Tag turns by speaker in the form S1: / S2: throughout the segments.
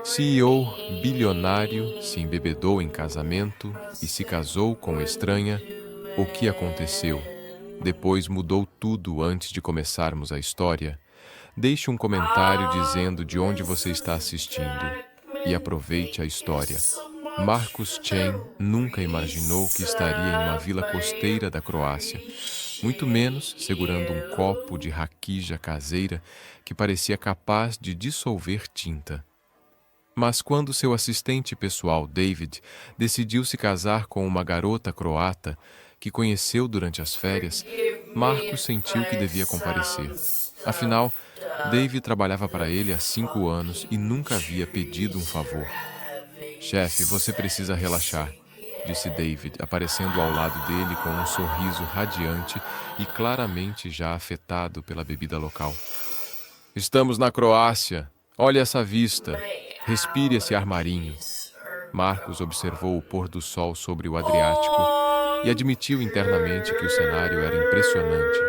S1: CEO bilionário se embebedou em casamento e se casou com estranha. O que aconteceu? Depois mudou tudo antes de começarmos a história. Deixe um comentário dizendo de onde você está assistindo e aproveite a história. Marcus Chen nunca imaginou que estaria em uma vila costeira da Croácia, muito menos segurando um copo de raquija caseira que parecia capaz de dissolver tinta. Mas quando seu assistente pessoal, David, decidiu se casar com uma garota croata que conheceu durante as férias, Marcos sentiu que devia comparecer. Afinal, David trabalhava para ele há 5 anos e nunca havia pedido um favor. Chefe, você precisa relaxar, disse David, aparecendo ao lado dele com um sorriso radiante e claramente já afetado pela bebida local. Estamos na Croácia. Olhe essa vista. Respire esse ar marinho. Marcos observou o pôr do sol sobre o Adriático e admitiu internamente que o cenário era impressionante.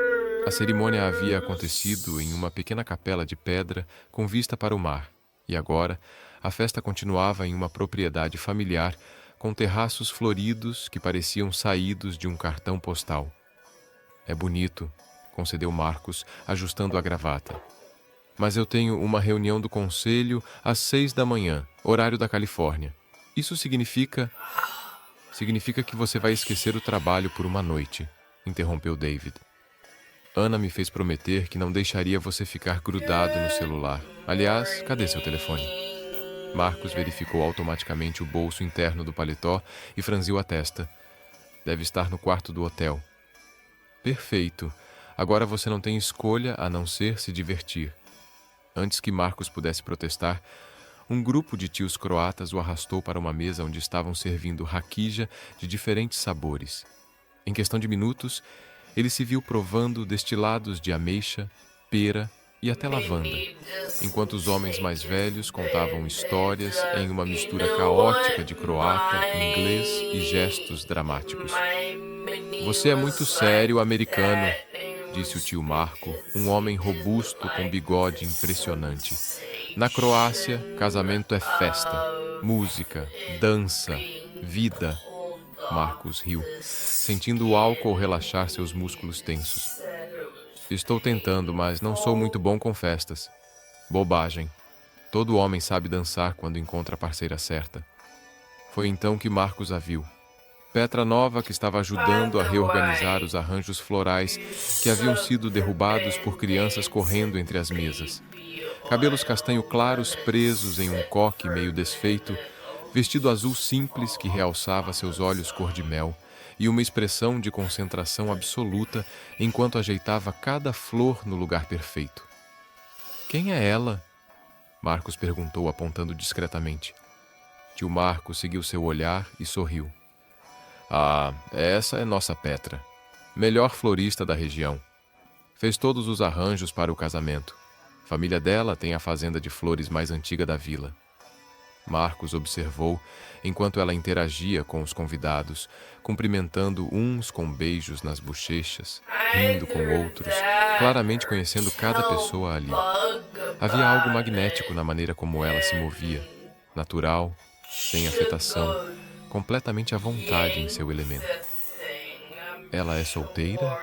S1: A cerimônia havia acontecido em uma pequena capela de pedra com vista para o mar, e agora a festa continuava em uma propriedade familiar com terraços floridos que pareciam saídos de um cartão postal. É bonito, concedeu Marcos, ajustando a gravata. Mas eu tenho uma reunião do conselho às 6 da manhã, horário da Califórnia. Isso significa que você vai esquecer o trabalho por uma noite, interrompeu David. Ana me fez prometer que não deixaria você ficar grudado no celular. Aliás, cadê seu telefone? Marcos verificou automaticamente o bolso interno do paletó e franziu a testa. Deve estar no quarto do hotel. Perfeito. Agora você não tem escolha a não ser se divertir. Antes que Marcos pudesse protestar, um grupo de tios croatas o arrastou para uma mesa onde estavam servindo raquija de diferentes sabores. Em questão de minutos, ele se viu provando destilados de ameixa, pera e até lavanda, enquanto os homens mais velhos contavam histórias em uma mistura caótica de croata, inglês e gestos dramáticos. Você é muito sério, americano, disse o tio Marco, um homem robusto com bigode impressionante. Na Croácia, casamento é festa, música, dança, vida. Marcos riu, sentindo o álcool relaxar seus músculos tensos. Estou tentando, mas não sou muito bom com festas. Bobagem. Todo homem sabe dançar quando encontra a parceira certa. Foi então que Marcos a viu. Petra Nova, que estava ajudando a reorganizar os arranjos florais que haviam sido derrubados por crianças correndo entre as mesas. Cabelos castanho claros presos em um coque meio desfeito, vestido azul simples que realçava seus olhos cor de mel, e uma expressão de concentração absoluta enquanto ajeitava cada flor no lugar perfeito. Quem é ela? Marcos perguntou, apontando discretamente. Tio Marco seguiu seu olhar e sorriu. Ah, essa é nossa Petra, melhor florista da região. Fez todos os arranjos para o casamento. A família dela tem a fazenda de flores mais antiga da vila. Marcos observou enquanto ela interagia com os convidados, cumprimentando uns com beijos nas bochechas, rindo com outros, claramente conhecendo cada pessoa ali. Havia algo magnético na maneira como ela se movia, natural, sem afetação, completamente à vontade em seu elemento. Ela é solteira?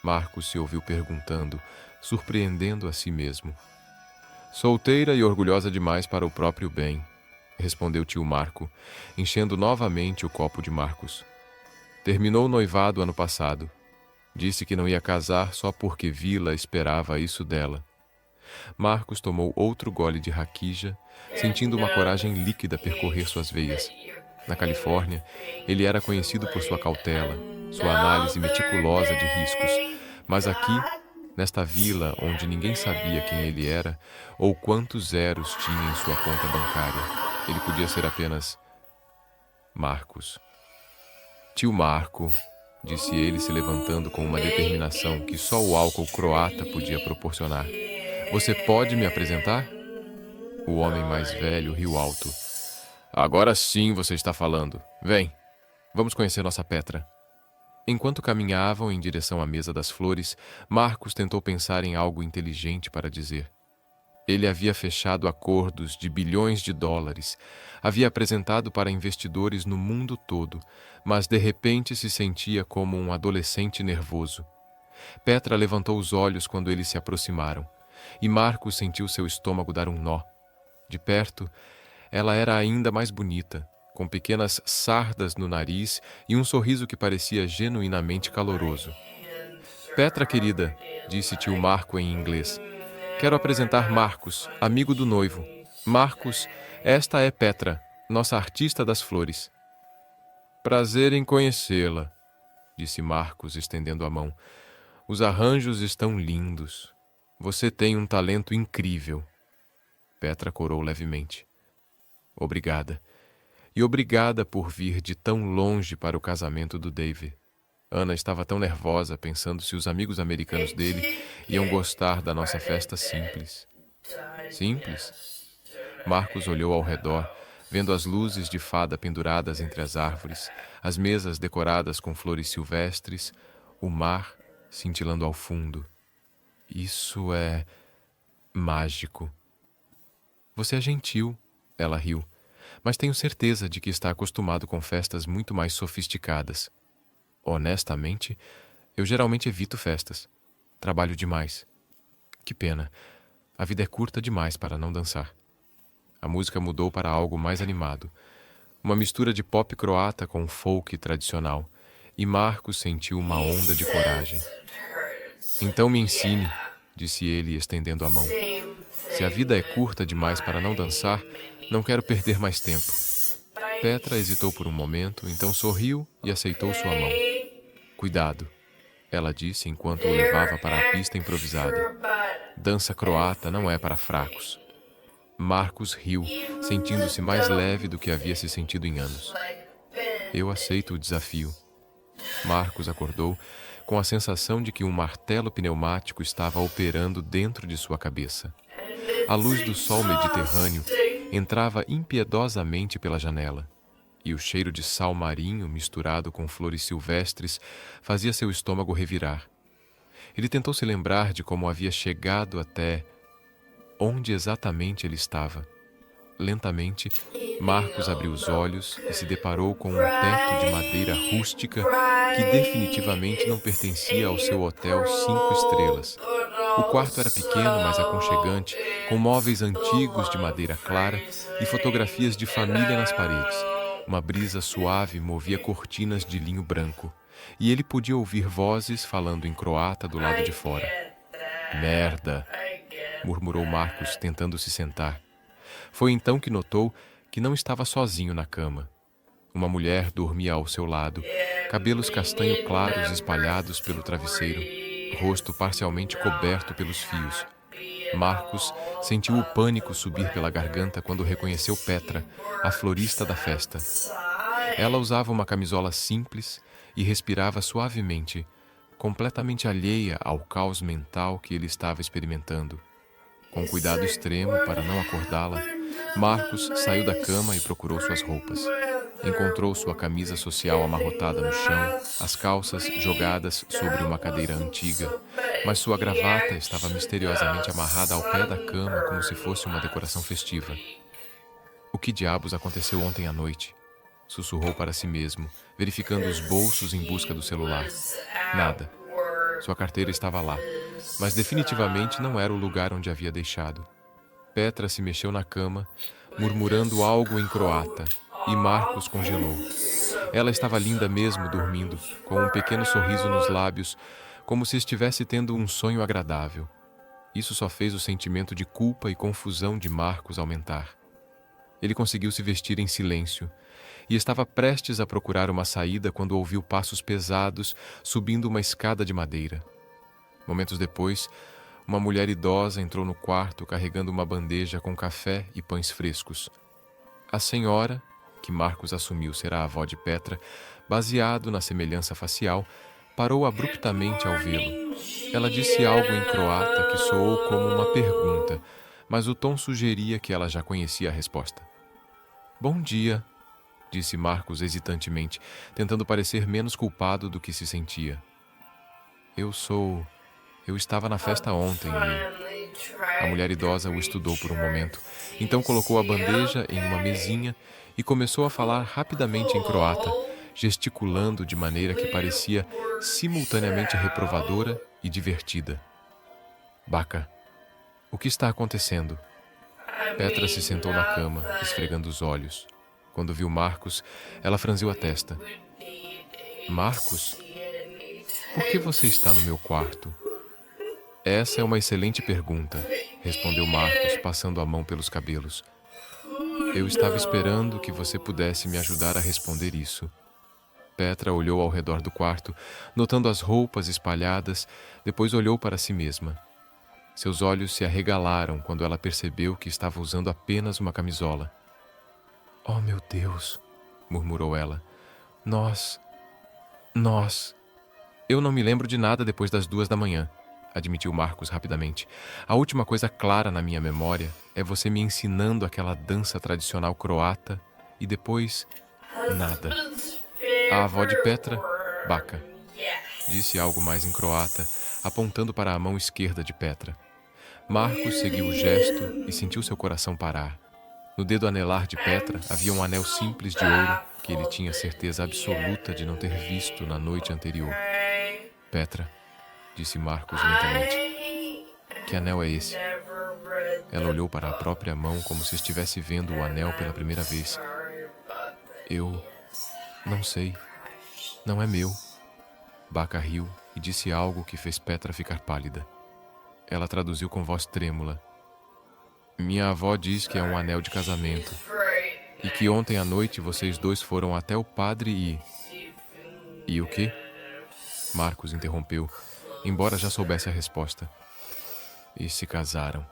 S1: Marcos se ouviu perguntando, surpreendendo a si mesmo. Solteira e orgulhosa demais para o próprio bem, respondeu tio Marco, enchendo novamente o copo de Marcos. Terminou o noivado ano passado. Disse que não ia casar só porque Vila esperava isso dela. Marcos tomou outro gole de raquija, sentindo uma coragem líquida percorrer suas veias. Na Califórnia, ele era conhecido por sua cautela, sua análise meticulosa de riscos, mas aqui, nesta vila onde ninguém sabia quem ele era ou quantos zeros tinha em sua conta bancária, ele podia ser apenas Marcos. Tio Marco, disse ele se levantando com uma determinação que só o álcool croata podia proporcionar. Você pode me apresentar? O homem mais velho riu alto. Agora sim você está falando. Vem, vamos conhecer nossa Petra. Enquanto caminhavam em direção à mesa das flores, Marcos tentou pensar em algo inteligente para dizer. Ele havia fechado acordos de bilhões de dólares, havia apresentado para investidores no mundo todo, mas de repente se sentia como um adolescente nervoso. Petra levantou os olhos quando eles se aproximaram, e Marcos sentiu seu estômago dar um nó. De perto, ela era ainda mais bonita, com pequenas sardas no nariz e um sorriso que parecia genuinamente caloroso. Petra, querida, disse tio Marco em inglês. Quero apresentar Marcos, amigo do noivo. Marcos, esta é Petra, nossa artista das flores. Prazer em conhecê-la, disse Marcos, estendendo a mão. Os arranjos estão lindos. Você tem um talento incrível. Petra corou levemente. Obrigada. E obrigada por vir de tão longe para o casamento do David. Ana estava tão nervosa, pensando se os amigos americanos dele iam gostar da nossa festa simples. Simples? Marcos olhou ao redor, vendo as luzes de fada penduradas entre as árvores, as mesas decoradas com flores silvestres, o mar cintilando ao fundo. Isso é mágico. Você é gentil, ela riu, mas tenho certeza de que está acostumado com festas muito mais sofisticadas. Honestamente, eu geralmente evito festas. Trabalho demais. Que pena. A vida é curta demais para não dançar. A música mudou para algo mais animado. Uma mistura de pop croata com folk tradicional. E Marcos sentiu uma onda de coragem. Então me ensine, disse ele, estendendo a mão. Se a vida é curta demais para não dançar, não quero perder mais tempo. Petra hesitou por um momento, então sorriu e aceitou sua mão. Cuidado, ela disse enquanto o levava para a pista improvisada. Dança croata não é para fracos. Marcos riu, sentindo-se mais leve do que havia se sentido em anos. Eu aceito o desafio. Marcos acordou com a sensação de que um martelo pneumático estava operando dentro de sua cabeça. A luz do sol mediterrâneo entrava impiedosamente pela janela, e o cheiro de sal marinho misturado com flores silvestres fazia seu estômago revirar. Ele tentou se lembrar de como havia chegado até onde exatamente ele estava. Lentamente, Marcos abriu os olhos e se deparou com um teto de madeira rústica que definitivamente não pertencia ao seu hotel 5 estrelas. O quarto era pequeno, mas aconchegante, com móveis antigos de madeira clara e fotografias de família nas paredes. Uma brisa suave movia cortinas de linho branco, e ele podia ouvir vozes falando em croata do lado de fora. Merda! Murmurou Marcos, tentando se sentar. Foi então que notou que não estava sozinho na cama. Uma mulher dormia ao seu lado, cabelos castanho claros espalhados pelo travesseiro, rosto parcialmente coberto pelos fios. Marcos sentiu o pânico subir pela garganta quando reconheceu Petra, a florista da festa. Ela usava uma camisola simples e respirava suavemente, completamente alheia ao caos mental que ele estava experimentando. Com cuidado extremo para não acordá-la, Marcos saiu da cama e procurou suas roupas. Encontrou sua camisa social amarrotada no chão, as calças jogadas sobre uma cadeira antiga, mas sua gravata estava misteriosamente amarrada ao pé da cama como se fosse uma decoração festiva. O que diabos aconteceu ontem à noite? Sussurrou para si mesmo, verificando os bolsos em busca do celular. Nada. Sua carteira estava lá, mas definitivamente não era o lugar onde havia deixado. Petra se mexeu na cama, murmurando algo em croata, e Marcos congelou. Ela estava linda mesmo dormindo, com um pequeno sorriso nos lábios, como se estivesse tendo um sonho agradável. Isso só fez o sentimento de culpa e confusão de Marcos aumentar. Ele conseguiu se vestir em silêncio, e estava prestes a procurar uma saída quando ouviu passos pesados subindo uma escada de madeira. Momentos depois, uma mulher idosa entrou no quarto carregando uma bandeja com café e pães frescos. A senhora, que Marcos assumiu ser a avó de Petra, baseado na semelhança facial, parou abruptamente ao vê-lo. Ela disse algo em croata que soou como uma pergunta, mas o tom sugeria que ela já conhecia a resposta. Bom dia, disse Marcos hesitantemente, tentando parecer menos culpado do que se sentia. Eu estava na festa ontem A mulher idosa o estudou por um momento. Então colocou a bandeja em uma mesinha e começou a falar rapidamente em croata, gesticulando de maneira que parecia simultaneamente reprovadora e divertida. Baca, o que está acontecendo? Petra se sentou na cama, esfregando os olhos. Quando viu Marcos, ela franziu a testa. Marcos, por que você está no meu quarto? Essa é uma excelente pergunta, respondeu Marcos, passando a mão pelos cabelos. Eu estava esperando que você pudesse me ajudar a responder isso. Petra olhou ao redor do quarto, notando as roupas espalhadas, depois olhou para si mesma. Seus olhos se arregalaram quando ela percebeu que estava usando apenas uma camisola. Oh, meu Deus, murmurou ela. Nós... Eu não me lembro de nada depois das 2 da manhã, admitiu Marcos rapidamente. A última coisa clara na minha memória é você me ensinando aquela dança tradicional croata e depois... nada. A avó de Petra, Baca, disse algo mais em croata, apontando para a mão esquerda de Petra. Marcos seguiu o gesto e sentiu seu coração parar. No dedo anelar de Petra havia um anel simples de ouro que ele tinha certeza absoluta de não ter visto na noite anterior. Petra, disse Marcos lentamente, que anel é esse? Ela olhou para a própria mão como se estivesse vendo o anel pela primeira vez. Eu não sei. Não é meu. Baca riu e disse algo que fez Petra ficar pálida. Ela traduziu com voz trêmula. Minha avó diz que é um anel de casamento e que ontem à noite vocês dois foram até o padre e... E o quê? Marcos interrompeu, embora já soubesse a resposta. E se casaram.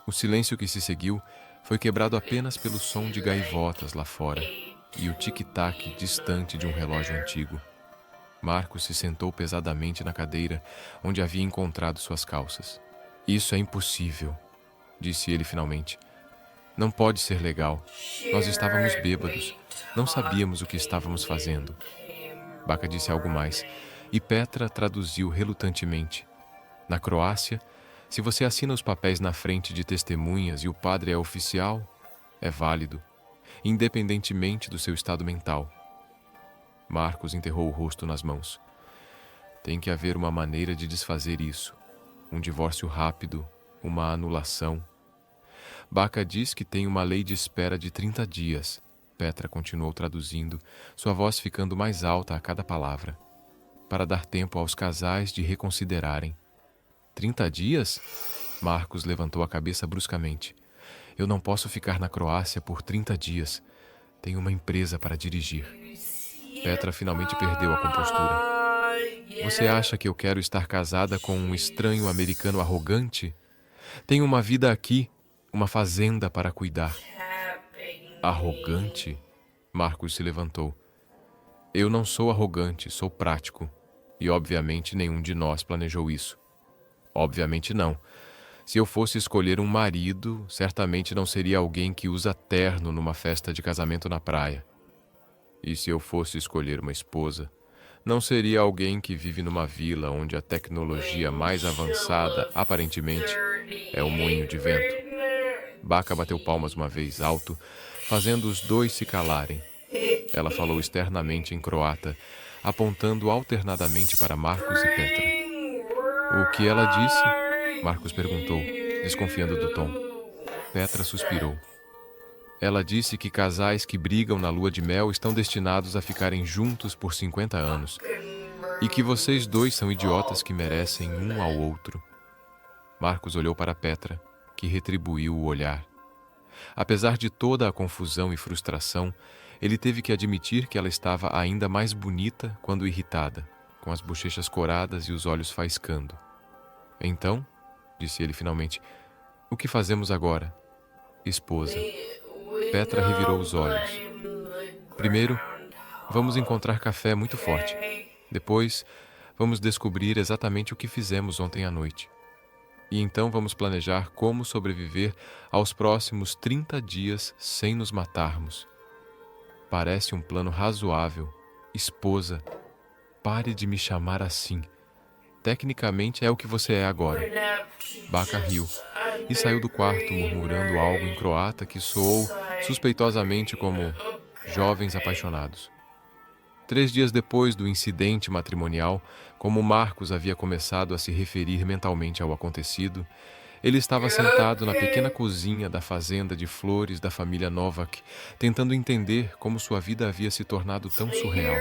S1: O silêncio que se seguiu foi quebrado apenas pelo som de gaivotas lá fora e o tic-tac distante de um relógio antigo. Marcos se sentou pesadamente na cadeira onde havia encontrado suas calças. Isso é impossível, disse ele finalmente. Não pode ser legal. Nós estávamos bêbados. Não sabíamos o que estávamos fazendo. Baca disse algo mais, e Petra traduziu relutantemente. Na Croácia, se você assina os papéis na frente de testemunhas e o padre é oficial, é válido, independentemente do seu estado mental. Marcos enterrou o rosto nas mãos. Tem que haver uma maneira de desfazer isso. Um divórcio rápido, uma anulação. Baca diz que tem uma lei de espera de 30 dias. Petra continuou traduzindo, sua voz ficando mais alta a cada palavra. Para dar tempo aos casais de reconsiderarem. 30 dias? Marcos levantou a cabeça bruscamente. Eu não posso ficar na Croácia por 30 dias. Tenho uma empresa para dirigir. Petra finalmente perdeu a compostura. Você acha que eu quero estar casada com um estranho americano arrogante? Tenho uma vida aqui, uma fazenda para cuidar. Arrogante? Marcos se levantou. Eu não sou arrogante, sou prático. E obviamente nenhum de nós planejou isso. Obviamente não. Se eu fosse escolher um marido, certamente não seria alguém que usa terno numa festa de casamento na praia. E se eu fosse escolher uma esposa, não seria alguém que vive numa vila onde a tecnologia mais avançada, aparentemente, é o moinho de vento. Baca bateu palmas uma vez alto, fazendo os dois se calarem. Ela falou externamente em croata, apontando alternadamente para Marcos e Petra. O que ela disse? Marcos perguntou, desconfiando do tom. Petra suspirou. Ela disse que casais que brigam na lua de mel estão destinados a ficarem juntos por 50 anos e que vocês dois são idiotas que merecem um ao outro. Marcos olhou para Petra, que retribuiu o olhar. Apesar de toda a confusão e frustração, ele teve que admitir que ela estava ainda mais bonita quando irritada, com as bochechas coradas e os olhos faiscando. Então, disse ele finalmente, o que fazemos agora? Esposa. Petra revirou os olhos. Primeiro, vamos encontrar café muito forte. Depois, vamos descobrir exatamente o que fizemos ontem à noite. E então vamos planejar como sobreviver aos próximos 30 dias sem nos matarmos. Parece um plano razoável. Esposa, pare de me chamar assim. Tecnicamente é o que você é agora. Baca riu e saiu do quarto murmurando algo em croata que soou suspeitosamente como jovens apaixonados. 3 dias depois do incidente matrimonial, como Marcos havia começado a se referir mentalmente ao acontecido, ele estava sentado na pequena cozinha da fazenda de flores da família Novak, tentando entender como sua vida havia se tornado tão surreal.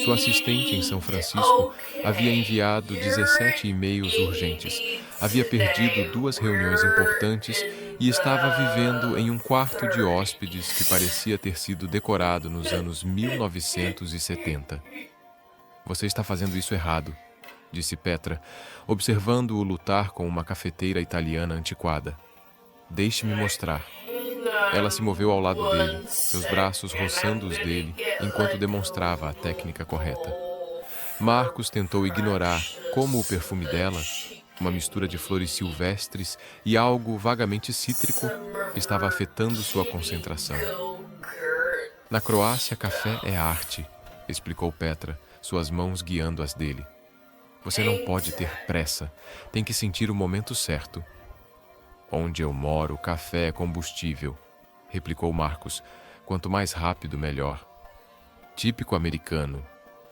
S1: Sua assistente em São Francisco havia enviado 17 e-mails urgentes, havia perdido 2 reuniões importantes e estava vivendo em um quarto de hóspedes que parecia ter sido decorado nos anos 1970. Você está fazendo isso errado, disse Petra, observando-o lutar com uma cafeteira italiana antiquada. Deixe-me mostrar. Ela se moveu ao lado dele, seus braços roçando os dele, enquanto demonstrava a técnica correta. Marcos tentou ignorar como o perfume dela, uma mistura de flores silvestres e algo vagamente cítrico, estava afetando sua concentração. Na Croácia, café é arte, explicou Petra, suas mãos guiando as dele. Você não pode ter pressa, tem que sentir o momento certo. Onde eu moro, café é combustível, replicou Marcos. Quanto mais rápido, melhor. Típico americano.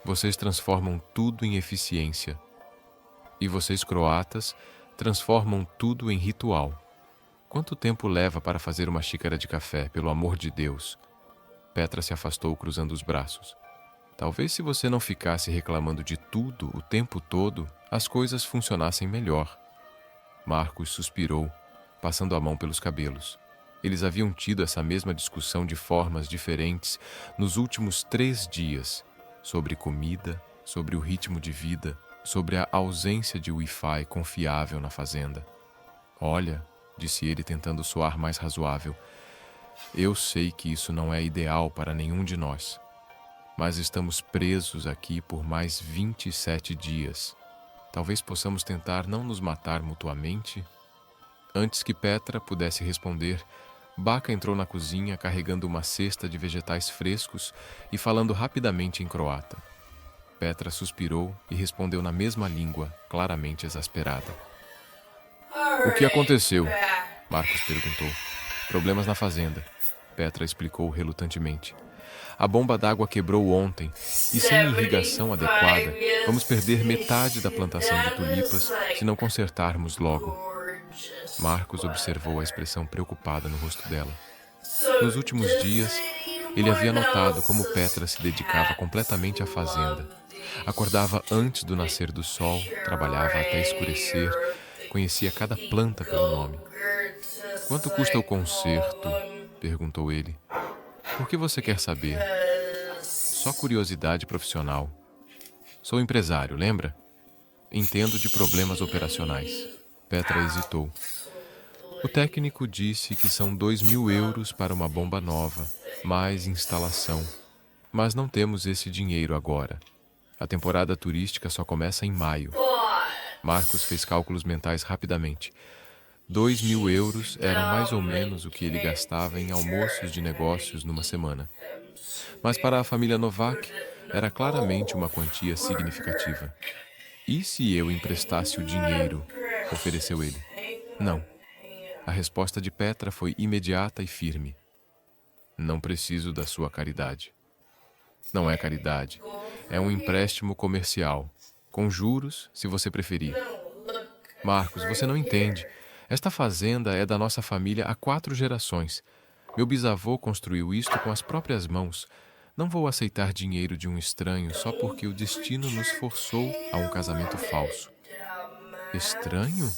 S1: Vocês transformam tudo em eficiência. E vocês, croatas, transformam tudo em ritual. Quanto tempo leva para fazer uma xícara de café, pelo amor de Deus? Petra se afastou, cruzando os braços. Talvez se você não ficasse reclamando de tudo o tempo todo, as coisas funcionassem melhor. Marcos suspirou, passando a mão pelos cabelos. Eles haviam tido essa mesma discussão de formas diferentes nos últimos 3 dias, sobre comida, sobre o ritmo de vida, sobre a ausência de Wi-Fi confiável na fazenda. Olha, disse ele tentando soar mais razoável, eu sei que isso não é ideal para nenhum de nós, mas estamos presos aqui por mais 27 dias. Talvez possamos tentar não nos matar mutuamente? Antes que Petra pudesse responder, Baca entrou na cozinha carregando uma cesta de vegetais frescos e falando rapidamente em croata. Petra suspirou e respondeu na mesma língua, claramente exasperada. O que aconteceu? Marcos perguntou. Problemas na fazenda, Petra explicou relutantemente. A bomba d'água quebrou ontem e sem irrigação adequada, vamos perder metade da plantação de tulipas se não consertarmos logo. Marcos observou a expressão preocupada no rosto dela. Nos últimos dias, ele havia notado como Petra se dedicava completamente à fazenda. Acordava antes do nascer do sol, trabalhava até escurecer, conhecia cada planta pelo nome. Quanto custa o conserto? Perguntou ele. Por que você quer saber? Só curiosidade profissional. Sou empresário, lembra? Entendo de problemas operacionais. Petra hesitou. O técnico disse que são 2.000 euros para uma bomba nova, mais instalação. Mas não temos esse dinheiro agora. A temporada turística só começa em maio. Marcos fez cálculos mentais rapidamente. 2.000 euros eram mais ou menos o que ele gastava em almoços de negócios numa semana. Mas para a família Novak, era claramente uma quantia significativa. E se eu emprestasse o dinheiro? Ofereceu ele. Não. A resposta de Petra foi imediata e firme. Não preciso da sua caridade. Não é caridade. É um empréstimo comercial. Com juros, se você preferir. Marcos, você não entende. Esta fazenda é da nossa família há 4 gerações. Meu bisavô construiu isto com as próprias mãos. Não vou aceitar dinheiro de um estranho só porque o destino nos forçou a um casamento falso. Estranho?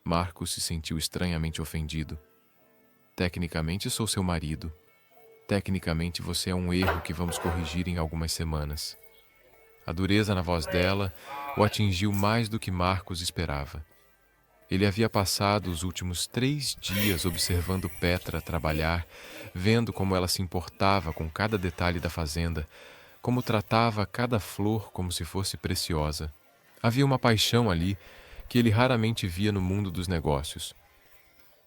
S1: Marcos se sentiu estranhamente ofendido. Tecnicamente sou seu marido. Tecnicamente você é um erro que vamos corrigir em algumas semanas. A dureza na voz dela o atingiu mais do que Marcos esperava. Ele havia passado os últimos 3 dias observando Petra trabalhar, vendo como ela se importava com cada detalhe da fazenda, como tratava cada flor como se fosse preciosa. Havia uma paixão ali que ele raramente via no mundo dos negócios.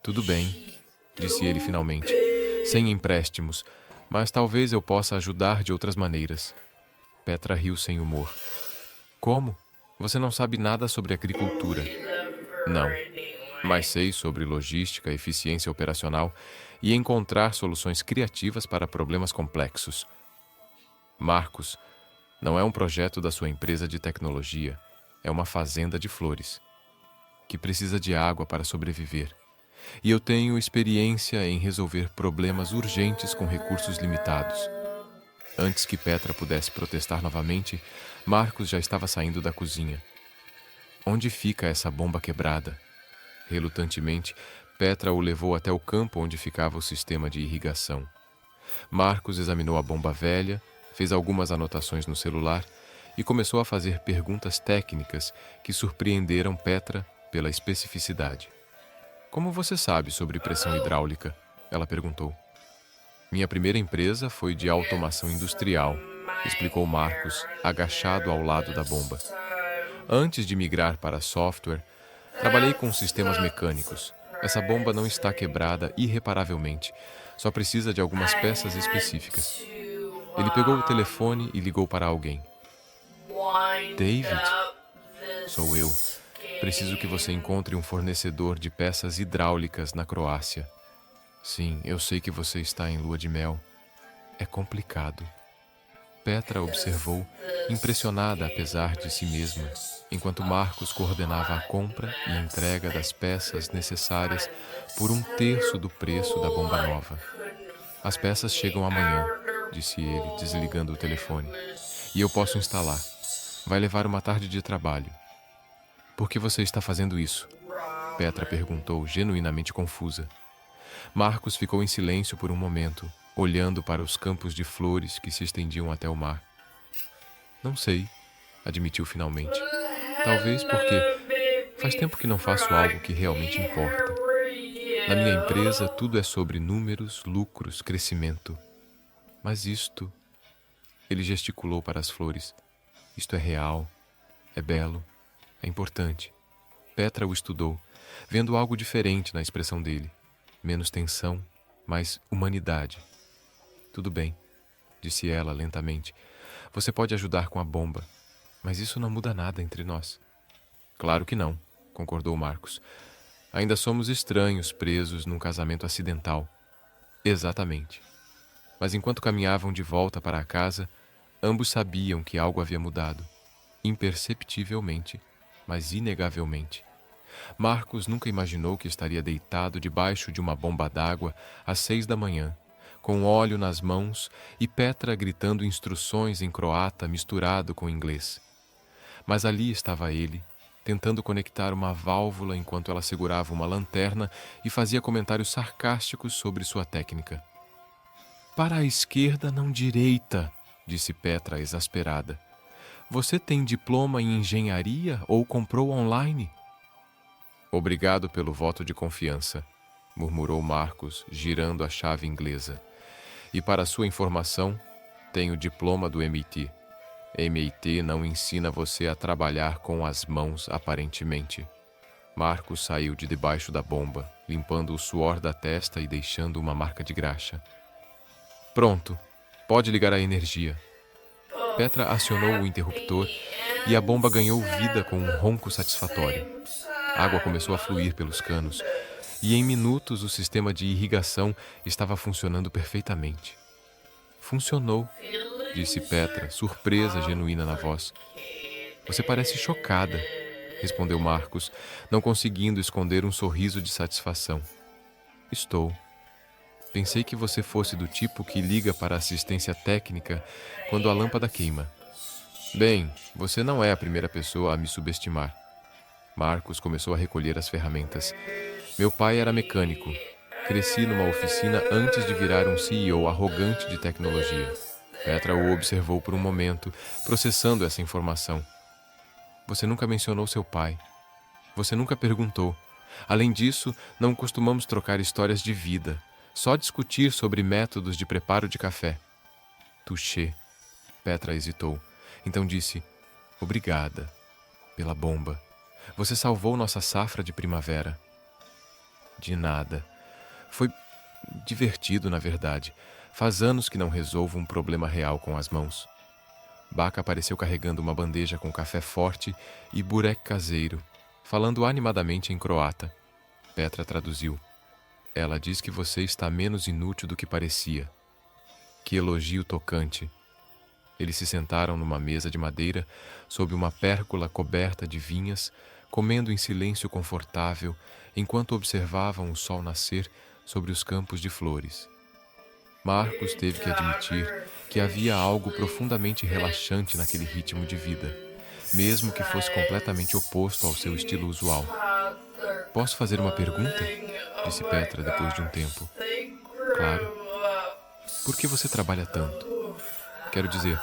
S1: Tudo bem, disse ele finalmente, sem empréstimos, mas talvez eu possa ajudar de outras maneiras. Petra riu sem humor. Como? Você não sabe nada sobre agricultura. Não, mas sei sobre logística, eficiência operacional e encontrar soluções criativas para problemas complexos. Marcos, não é um projeto da sua empresa de tecnologia, é uma fazenda de flores, que precisa de água para sobreviver. E eu tenho experiência em resolver problemas urgentes com recursos limitados. Antes que Petra pudesse protestar novamente, Marcos já estava saindo da cozinha. Onde fica essa bomba quebrada? Relutantemente, Petra o levou até o campo onde ficava o sistema de irrigação. Marcos examinou a bomba velha, fez algumas anotações no celular e começou a fazer perguntas técnicas que surpreenderam Petra pela especificidade. Como você sabe sobre pressão hidráulica? Ela perguntou. Minha primeira empresa foi de automação industrial, explicou Marcos, agachado ao lado da bomba. Antes de migrar para software, trabalhei com sistemas mecânicos. Essa bomba não está quebrada irreparavelmente, só precisa de algumas peças específicas. Ele pegou o telefone e ligou para alguém. David? Sou eu. Preciso que você encontre um fornecedor de peças hidráulicas na Croácia. Sim, eu sei que você está em lua de mel. É complicado. Petra observou, impressionada apesar de si mesma, enquanto Marcos coordenava a compra e entrega das peças necessárias por 1/3 do preço da bomba nova. As peças chegam amanhã, disse ele, desligando o telefone. E eu posso instalar. Vai levar uma tarde de trabalho. Por que você está fazendo isso? Petra perguntou, genuinamente confusa. Marcos ficou em silêncio por um momento, olhando para os campos de flores que se estendiam até o mar. Não sei, admitiu finalmente. Talvez porque faz tempo que não faço algo que realmente importa. Na minha empresa, tudo é sobre números, lucros, crescimento. Mas isto... Ele gesticulou para as flores. Isto é real, é belo, é importante. Petra o estudou, vendo algo diferente na expressão dele. Menos tensão, mais humanidade. Tudo bem, disse ela lentamente. Você pode ajudar com a bomba, mas isso não muda nada entre nós. Claro que não, concordou Marcos. Ainda somos estranhos presos num casamento acidental. Exatamente. Mas enquanto caminhavam de volta para a casa, ambos sabiam que algo havia mudado. Imperceptivelmente, mas inegavelmente. Marcos nunca imaginou que estaria deitado debaixo de uma bomba d'água às 6 da manhã, com óleo nas mãos e Petra gritando instruções em croata misturado com inglês. Mas ali estava ele, tentando conectar uma válvula enquanto ela segurava uma lanterna e fazia comentários sarcásticos sobre sua técnica. Para a esquerda, não direita, disse Petra exasperada. Você tem diploma em engenharia ou comprou online? Obrigado pelo voto de confiança, murmurou Marcos, girando a chave inglesa. E para sua informação, tenho diploma do MIT. MIT não ensina você a trabalhar com as mãos, aparentemente. Marcos saiu de debaixo da bomba, limpando o suor da testa e deixando uma marca de graxa. Pronto, pode ligar a energia. Petra acionou o interruptor e a bomba ganhou vida com um ronco satisfatório. A água começou a fluir pelos canos e em minutos o sistema de irrigação estava funcionando perfeitamente. Funcionou, disse Petra, surpresa genuína na voz. Você parece chocada, respondeu Marcos, não conseguindo esconder um sorriso de satisfação. Estou. Pensei que você fosse do tipo que liga para a assistência técnica quando a lâmpada queima. Bem, você não é a primeira pessoa a me subestimar. Marcos começou a recolher as ferramentas. Meu pai era mecânico. Cresci numa oficina antes de virar um CEO arrogante de tecnologia. Petra o observou por um momento, processando essa informação. Você nunca mencionou seu pai. Você nunca perguntou. Além disso, não costumamos trocar histórias de vida, só discutir sobre métodos de preparo de café. Touché. Petra hesitou. Então disse, obrigada pela bomba. Você salvou nossa safra de primavera. De nada. Foi divertido, na verdade. Faz anos que não resolvo um problema real com as mãos. Baca apareceu carregando uma bandeja com café forte e burek caseiro, falando animadamente em croata. Petra traduziu. Ela diz que você está menos inútil do que parecia. Que elogio tocante. Eles se sentaram numa mesa de madeira, sob uma pérgola coberta de vinhas, comendo em silêncio confortável, enquanto observavam o sol nascer sobre os campos de flores. Marcos teve que admitir que havia algo profundamente relaxante naquele ritmo de vida, mesmo que fosse completamente oposto ao seu estilo usual. Posso fazer uma pergunta? Disse Petra depois de um tempo. Claro. Por que você trabalha tanto? Quero dizer,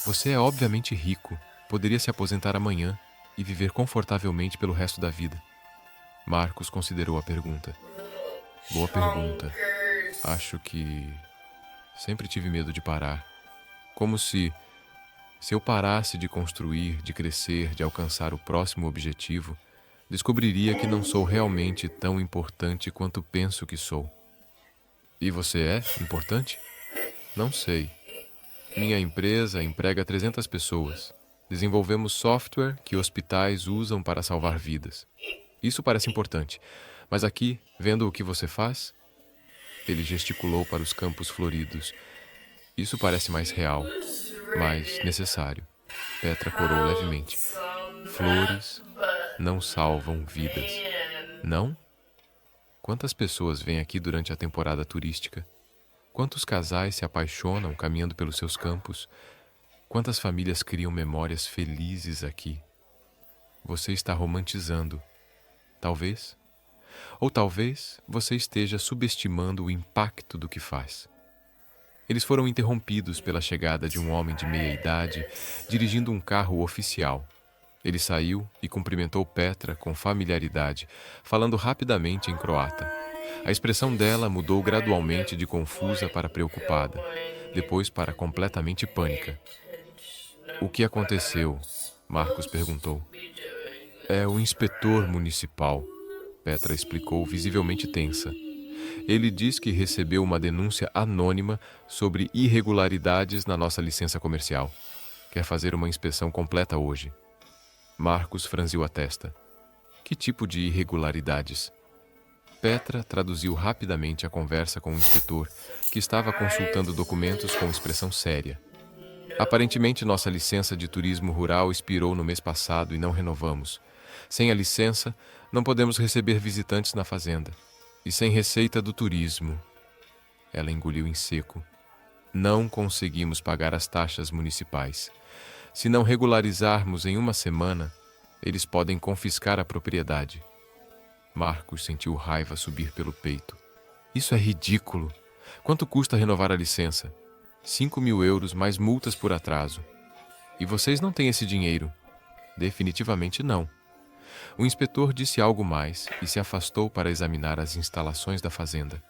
S1: você é obviamente rico, poderia se aposentar amanhã e viver confortavelmente pelo resto da vida. Marcos considerou a pergunta. Boa pergunta. Acho que sempre tive medo de parar. Como se eu parasse de construir, de crescer, de alcançar o próximo objetivo, descobriria que não sou realmente tão importante quanto penso que sou. E você é importante? Não sei. Minha empresa emprega 300 pessoas. Desenvolvemos software que hospitais usam para salvar vidas. Isso parece importante, mas aqui, vendo o que você faz, ele gesticulou para os campos floridos. Isso parece mais real, mais necessário. Petra corou levemente. Flores não salvam vidas. Não? Quantas pessoas vêm aqui durante a temporada turística? Quantos casais se apaixonam caminhando pelos seus campos? Quantas famílias criam memórias felizes aqui? Você está romantizando. Talvez. Ou talvez você esteja subestimando o impacto do que faz. Eles foram interrompidos pela chegada de um homem de meia-idade, dirigindo um carro oficial. Ele saiu e cumprimentou Petra com familiaridade, falando rapidamente em croata. A expressão dela mudou gradualmente de confusa para preocupada, depois para completamente pânica. O que aconteceu? Marcos perguntou. É o inspetor municipal, Petra explicou, visivelmente tensa. Ele diz que recebeu uma denúncia anônima sobre irregularidades na nossa licença comercial. Quer fazer uma inspeção completa hoje. Marcos franziu a testa. Que tipo de irregularidades? Petra traduziu rapidamente a conversa com o inspetor, que estava consultando documentos com expressão séria. Aparentemente, nossa licença de turismo rural expirou no mês passado e não renovamos. Sem a licença, não podemos receber visitantes na fazenda. E sem receita do turismo. Ela engoliu em seco. Não conseguimos pagar as taxas municipais. Se não regularizarmos em uma semana, eles podem confiscar a propriedade. Marcos sentiu raiva subir pelo peito. Isso é ridículo. Quanto custa renovar a licença? 5.000 euros mais multas por atraso. E vocês não têm esse dinheiro? Definitivamente não. O inspetor disse algo mais e se afastou para examinar as instalações da fazenda.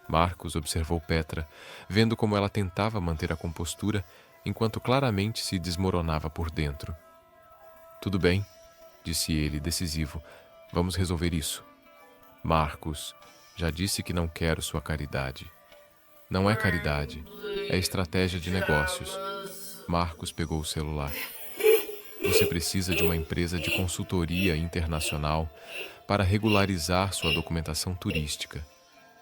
S1: Marcos observou Petra, vendo como ela tentava manter a compostura, enquanto claramente se desmoronava por dentro. Tudo bem, disse ele, decisivo. Vamos resolver isso. Marcos, já disse que não quero sua caridade. Não é caridade, é estratégia de negócios. Marcos pegou o celular. Você precisa de uma empresa de consultoria internacional para regularizar sua documentação turística.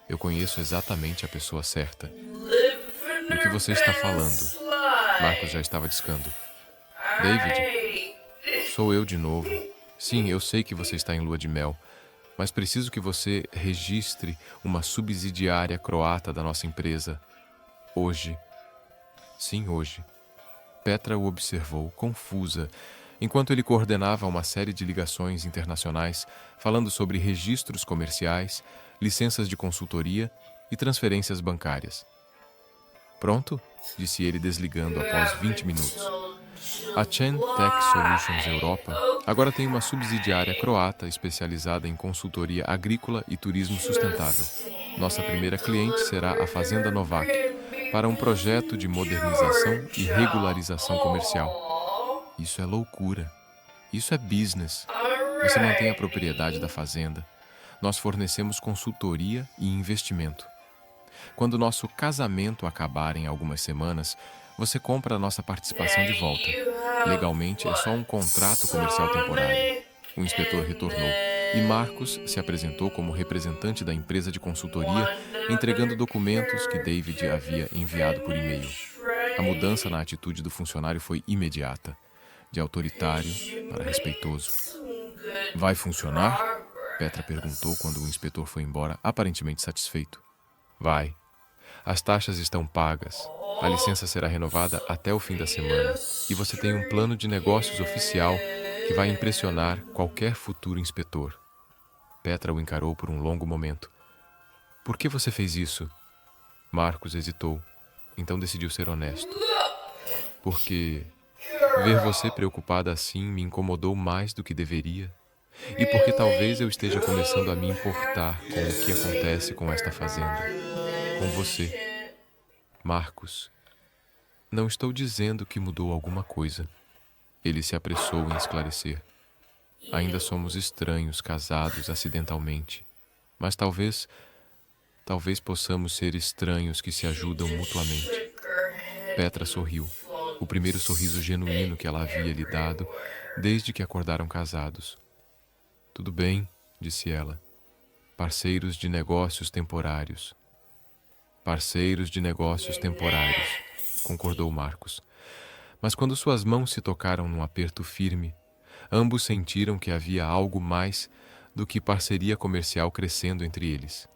S1: Eu conheço exatamente a pessoa certa. Do que você está falando? Marcos já estava discando. David, sou eu de novo. Sim, eu sei que você está em lua de mel, mas preciso que você registre uma subsidiária croata da nossa empresa. Hoje. Sim, hoje. Petra o observou, confusa, enquanto ele coordenava uma série de ligações internacionais falando sobre registros comerciais, licenças de consultoria e transferências bancárias. Pronto? Disse ele desligando após 20 minutos. A Chen Tech Solutions Europa agora tem uma subsidiária croata especializada em consultoria agrícola e turismo sustentável. Nossa primeira cliente será a Fazenda Novak, para um projeto de modernização e regularização comercial. Isso é loucura. Isso é business. Você mantém a propriedade da fazenda. Nós fornecemos consultoria e investimento. Quando nosso casamento acabar em algumas semanas, Você compra a nossa participação de volta. Legalmente, é só um contrato comercial temporário. O inspetor retornou e Marcos se apresentou como representante da empresa de consultoria, entregando documentos que David havia enviado por e-mail. A mudança na atitude do funcionário foi imediata, de autoritário para respeitoso. Vai funcionar? Petra perguntou quando o inspetor foi embora, aparentemente satisfeito. Vai. As taxas estão pagas. A licença será renovada até o fim da semana. E você tem um plano de negócios oficial que vai impressionar qualquer futuro inspetor. Petra o encarou por um longo momento. Por que você fez isso? Marcos hesitou. Então decidiu ser honesto. Porque ver você preocupada assim me incomodou mais do que deveria. E porque talvez eu esteja começando a me importar com o que acontece com esta fazenda. Com você. Marcos, não estou dizendo que mudou alguma coisa. Ele se apressou em esclarecer. Ainda somos estranhos casados acidentalmente. Mas talvez possamos ser estranhos que se ajudam mutuamente. Petra sorriu. O primeiro sorriso genuíno que ela havia lhe dado desde que acordaram casados. Tudo bem, disse ela. Parceiros de negócios temporários. Parceiros de negócios temporários, concordou Marcos. Mas quando suas mãos se tocaram num aperto firme, ambos sentiram que havia algo mais do que parceria comercial crescendo entre eles.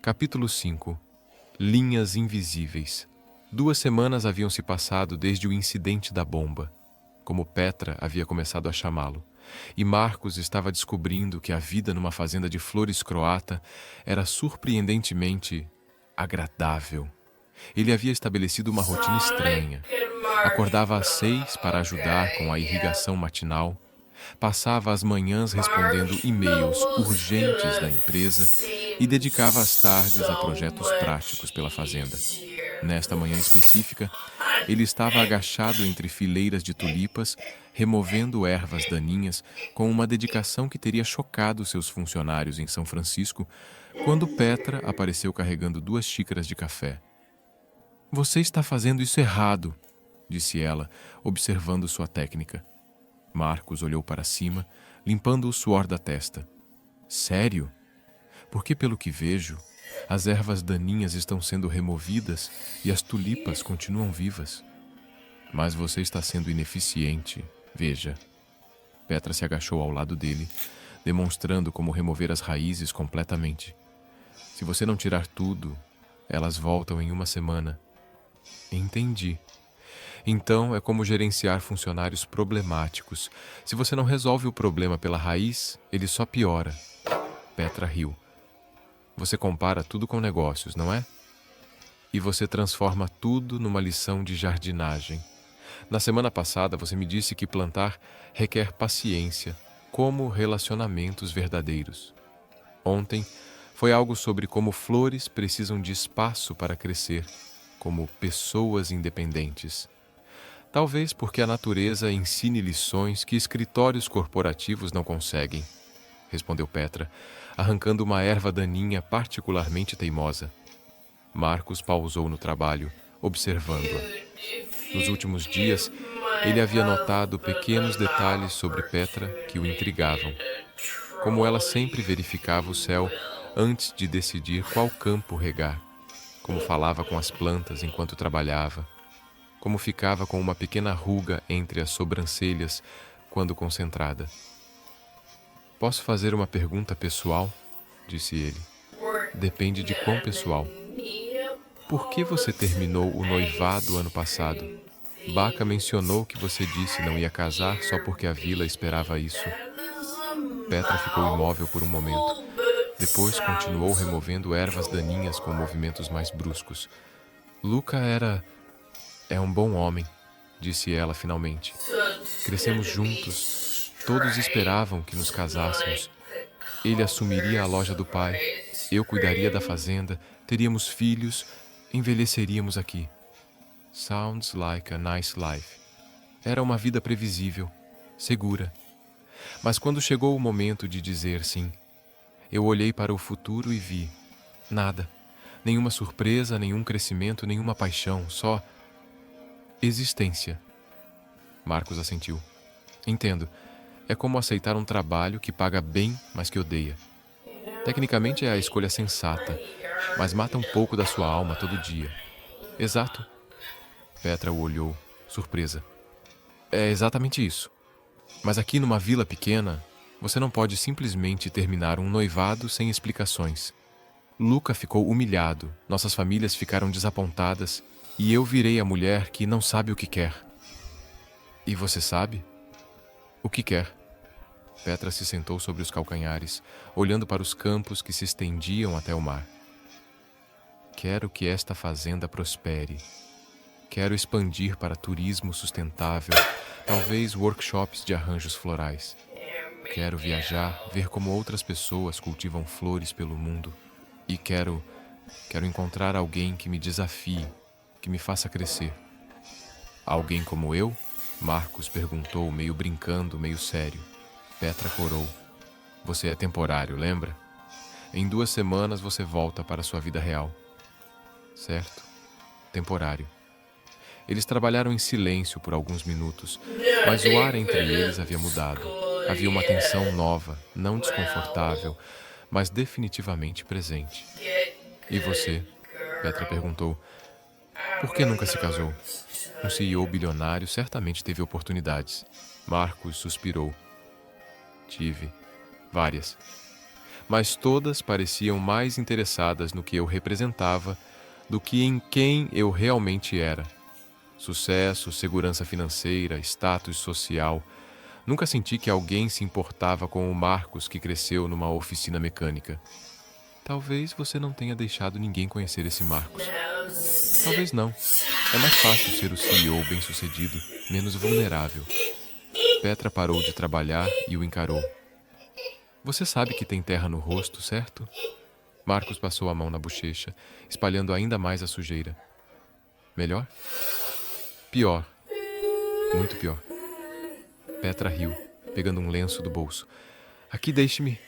S1: Capítulo 5. Linhas invisíveis. 2 semanas haviam se passado desde o incidente da bomba, como Petra havia começado a chamá-lo, e Marcos estava descobrindo que a vida numa fazenda de flores croata era surpreendentemente agradável. Ele havia estabelecido uma rotina estranha. Acordava às 6 para ajudar com a irrigação matinal, passava as manhãs respondendo e-mails urgentes da empresa e dedicava as tardes a projetos práticos pela fazenda. Nesta manhã específica, ele estava agachado entre fileiras de tulipas, removendo ervas daninhas com uma dedicação que teria chocado seus funcionários em São Francisco, quando Petra apareceu carregando 2 xícaras de café. Você está fazendo isso errado, disse ela, observando sua técnica. Marcos olhou para cima, limpando o suor da testa. Sério? Porque, pelo que vejo, as ervas daninhas estão sendo removidas e as tulipas continuam vivas. Mas você está sendo ineficiente, veja. Petra se agachou ao lado dele, demonstrando como remover as raízes completamente. Se você não tirar tudo, elas voltam em 1 semana. Entendi. Então é como gerenciar funcionários problemáticos. Se você não resolve o problema pela raiz, ele só piora. Petra riu. Você compara tudo com negócios, não é? E você transforma tudo numa lição de jardinagem. Na semana passada você me disse que plantar requer paciência, como relacionamentos verdadeiros. Ontem foi algo sobre como flores precisam de espaço para crescer, como pessoas independentes. Talvez porque a natureza ensine lições que escritórios corporativos não conseguem, respondeu Petra, arrancando uma erva daninha particularmente teimosa. Marcos pausou no trabalho, observando-a. Nos últimos dias, ele havia notado pequenos detalhes sobre Petra que o intrigavam. Como ela sempre verificava o céu antes de decidir qual campo regar, como falava com as plantas enquanto trabalhava, como ficava com uma pequena ruga entre as sobrancelhas quando concentrada. Posso fazer uma pergunta pessoal? Disse ele. Depende de quão pessoal. Por que você terminou o noivado ano passado? Baca mencionou que você disse não ia casar só porque a vila esperava isso. Petra ficou imóvel por um momento. Depois continuou removendo ervas daninhas com movimentos mais bruscos. Luca é um bom homem, disse ela finalmente. Crescemos juntos. Todos esperavam que nos casássemos. Ele assumiria a loja do pai. Eu cuidaria da fazenda. Teríamos filhos. Envelheceríamos aqui. Sounds like a nice life. Era uma vida previsível, segura. Mas quando chegou o momento de dizer sim, eu olhei para o futuro e vi nada. Nenhuma surpresa, nenhum crescimento, nenhuma paixão, só Existência. Marcos assentiu. Entendo. É como aceitar um trabalho que paga bem, mas que odeia. Tecnicamente é a escolha sensata, mas mata um pouco da sua alma todo dia. Exato. Petra o olhou, surpresa. É exatamente isso. Mas aqui numa vila pequena, você não pode simplesmente terminar um noivado sem explicações. Luca ficou humilhado, nossas famílias ficaram desapontadas e eu virei a mulher que não sabe o que quer. E você sabe? O que quer? Petra se sentou sobre os calcanhares, olhando para os campos que se estendiam até o mar. Quero que esta fazenda prospere. Quero expandir para turismo sustentável, talvez workshops de arranjos florais. Quero viajar, ver como outras pessoas cultivam flores pelo mundo. E quero encontrar alguém que me desafie, que me faça crescer. Alguém como eu? Marcos perguntou, meio brincando, meio sério. Petra corou. Você é temporário, lembra? Em 2 semanas você volta para sua vida real. Certo? Temporário. Eles trabalharam em silêncio por alguns minutos, mas o ar entre eles havia mudado. Havia uma tensão nova, não desconfortável, mas definitivamente presente. E você? Petra perguntou. Por que nunca se casou? Um CEO bilionário certamente teve oportunidades. Marcos suspirou. Tive. Várias. Mas todas pareciam mais interessadas no que eu representava do que em quem eu realmente era. Sucesso, segurança financeira, status social. Nunca senti que alguém se importava com o Marcos que cresceu numa oficina mecânica. Talvez você não tenha deixado ninguém conhecer esse Marcos. Talvez não. É mais fácil ser o CEO bem-sucedido, menos vulnerável. Petra parou de trabalhar e o encarou. Você sabe que tem terra no rosto, certo? Marcos passou a mão na bochecha, espalhando ainda mais a sujeira. Melhor? Pior. Muito pior. Petra riu, pegando um lenço do bolso. Aqui, deixe-me.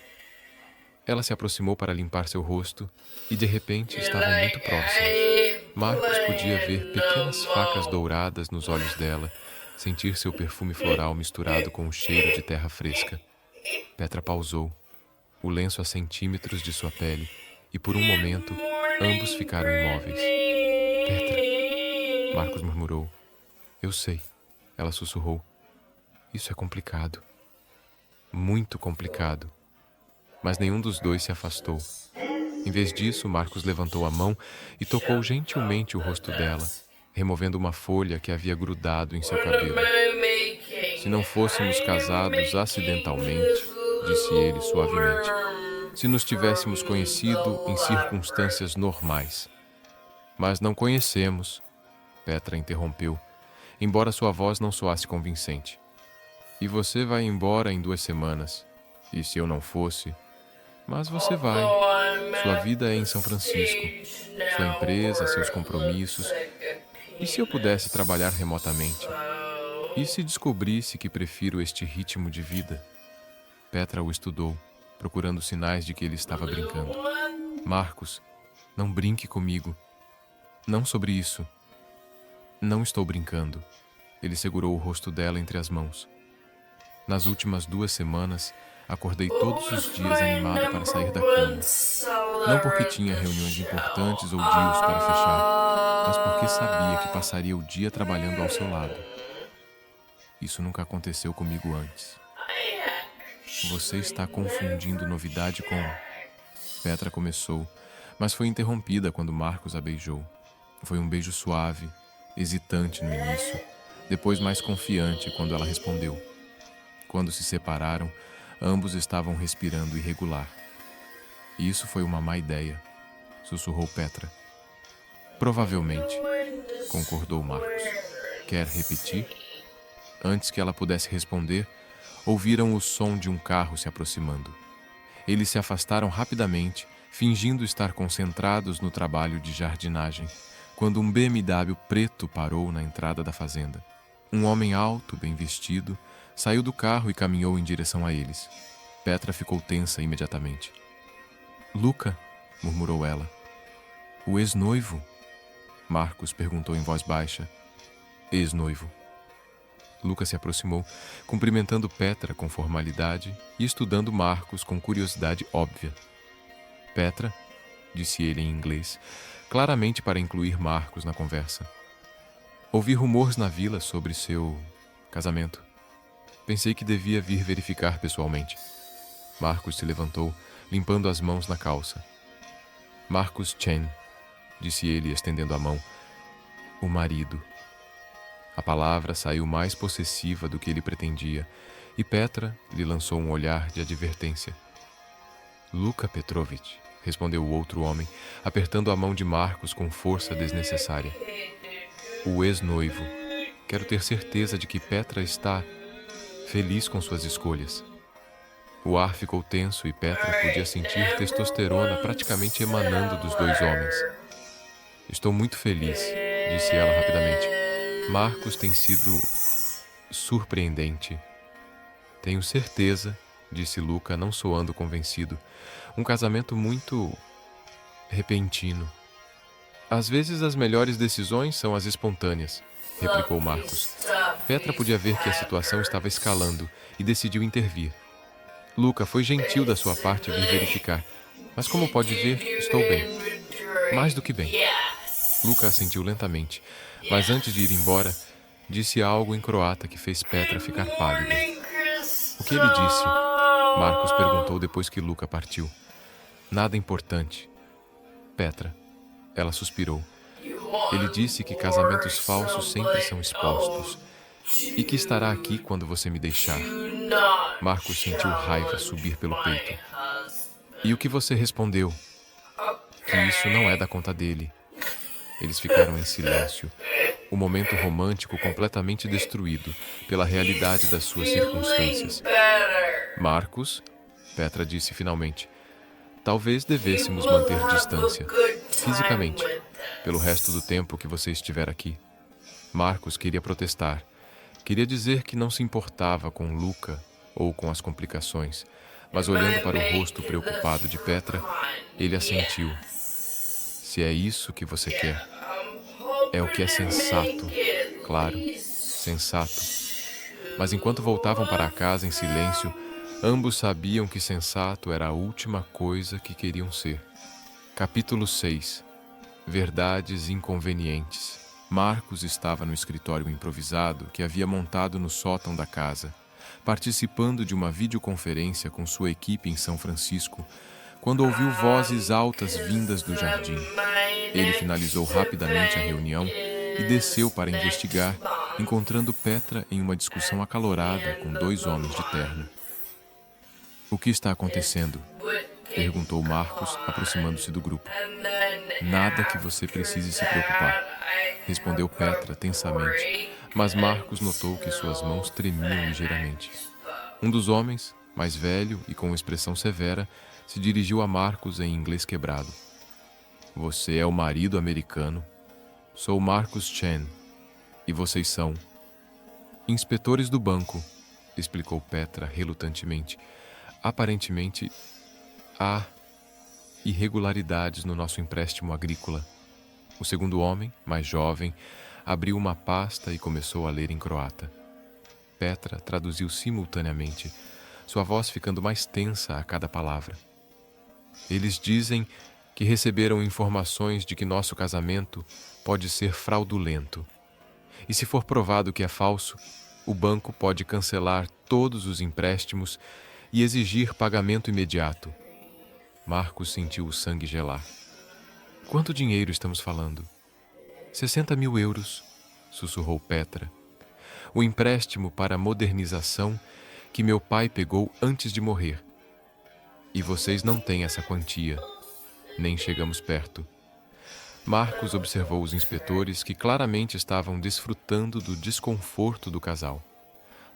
S1: Ela se aproximou para limpar seu rosto e, de repente, estavam muito próximos. Marcos podia ver pequenas facas douradas nos olhos dela, sentir seu perfume floral misturado com o cheiro de terra fresca. Petra pausou, o lenço a centímetros de sua pele, e por um momento, ambos ficaram imóveis. Petra, Marcos murmurou. Eu sei, ela sussurrou. Isso é complicado. Muito complicado. Mas nenhum dos dois se afastou. Em vez disso, Marcos levantou a mão e tocou gentilmente o rosto dela, removendo uma folha que havia grudado em seu cabelo. Se não fôssemos casados acidentalmente, disse ele suavemente, se nos tivéssemos conhecido em circunstâncias normais. Mas não conhecemos, Petra interrompeu, embora sua voz não soasse convincente. E você vai embora em 2 semanas. E se eu não fosse... Mas você vai. Sua vida é em São Francisco. Sua empresa, seus compromissos. E se eu pudesse trabalhar remotamente? E se descobrisse que prefiro este ritmo de vida? Petra o estudou, procurando sinais de que ele estava brincando. Marcos, não brinque comigo. Não sobre isso. Não estou brincando. Ele segurou o rosto dela entre as mãos. Nas últimas 2 semanas, acordei todos os dias animado para sair da cama. Não porque tinha reuniões importantes ou deals para fechar, mas porque sabia que passaria o dia trabalhando ao seu lado. Isso nunca aconteceu comigo antes. Você está confundindo novidade com... Petra começou, mas foi interrompida quando Marcos a beijou. Foi um beijo suave, hesitante no início, depois mais confiante quando ela respondeu. Quando se separaram, ambos estavam respirando irregular. Isso foi uma má ideia, sussurrou Petra. Provavelmente, concordou Marcos. Quer repetir? Antes que ela pudesse responder, ouviram o som de um carro se aproximando. Eles se afastaram rapidamente, fingindo estar concentrados no trabalho de jardinagem, quando um BMW preto parou na entrada da fazenda. Um homem alto, bem vestido, saiu do carro e caminhou em direção a eles. Petra ficou tensa imediatamente. Luca, murmurou ela. O ex-noivo? Marcos perguntou em voz baixa. ex-noivo. Lucas se aproximou, cumprimentando Petra com formalidade e estudando Marcos com curiosidade óbvia. Petra, disse ele em inglês, claramente para incluir Marcos na conversa. Ouvi rumores na vila sobre seu casamento. Pensei que devia vir verificar pessoalmente. Marcos se levantou, limpando as mãos na calça. Marcus Chen, disse ele, estendendo a mão. O marido. A palavra saiu mais possessiva do que ele pretendia, e Petra lhe lançou um olhar de advertência. Luka Petrovich, respondeu o outro homem, apertando a mão de Marcos com força desnecessária. O ex-noivo. Quero ter certeza de que Petra está feliz com suas escolhas. O ar ficou tenso e Petra podia sentir testosterona praticamente emanando dos dois homens. Estou muito feliz, disse ela rapidamente. Marcos tem sido surpreendente. Tenho certeza, disse Luka, não soando convencido. Um casamento muito repentino. Às vezes as melhores decisões são as espontâneas, replicou Marcos. Petra podia ver que a situação estava escalando e decidiu intervir. Luka, foi gentil da sua parte vir verificar, mas como pode ver, estou bem. Mais do que bem. Luka assentiu lentamente, mas antes de ir embora, disse algo em croata que fez Petra ficar pálida. O que ele disse? Marcos perguntou depois que Luka partiu. Nada importante. Petra. Ela suspirou. Ele disse que casamentos falsos sempre são expostos e que estará aqui quando você me deixar. Marcos sentiu raiva subir pelo peito. E o que você respondeu? Que isso não é da conta dele. Eles ficaram em silêncio, o momento romântico completamente destruído pela realidade das suas circunstâncias. Marcos, Petra disse finalmente, talvez devêssemos manter distância, fisicamente, pelo resto do tempo que você estiver aqui. Marcos queria protestar. Queria dizer que não se importava com Luka ou com as complicações, mas olhando para o rosto preocupado de Petra, ele assentiu. Se é isso que você quer, é o que é sensato, claro, sensato. Mas enquanto voltavam para casa em silêncio, ambos sabiam que sensato era a última coisa que queriam ser. Capítulo 6. Verdades inconvenientes. Marcos estava no escritório improvisado que havia montado no sótão da casa, participando de uma videoconferência com sua equipe em São Francisco, quando ouviu vozes altas vindas do jardim. Ele finalizou rapidamente a reunião e desceu para investigar, encontrando Petra em uma discussão acalorada com dois homens de terno. O que está acontecendo? Perguntou Marcos, aproximando-se do grupo. Nada que você precise se preocupar, respondeu Petra tensamente, mas Marcos notou que suas mãos tremiam ligeiramente. Um dos homens, mais velho e com expressão severa, se dirigiu a Marcos em inglês quebrado. Você é o marido americano. Sou Marcus Chen. E vocês são? Inspetores do banco, explicou Petra relutantemente. Aparentemente, há irregularidades no nosso empréstimo agrícola. O segundo homem, mais jovem, abriu uma pasta e começou a ler em croata. Petra traduziu simultaneamente, sua voz ficando mais tensa a cada palavra. Eles dizem que receberam informações de que nosso casamento pode ser fraudulento. E se for provado que é falso, o banco pode cancelar todos os empréstimos e exigir pagamento imediato. Marcos sentiu o sangue gelar. Quanto dinheiro estamos falando? 60 mil euros, sussurrou Petra. O empréstimo para a modernização que meu pai pegou antes de morrer. E vocês não têm essa quantia. Nem chegamos perto. Marcos observou os inspetores que claramente estavam desfrutando do desconforto do casal.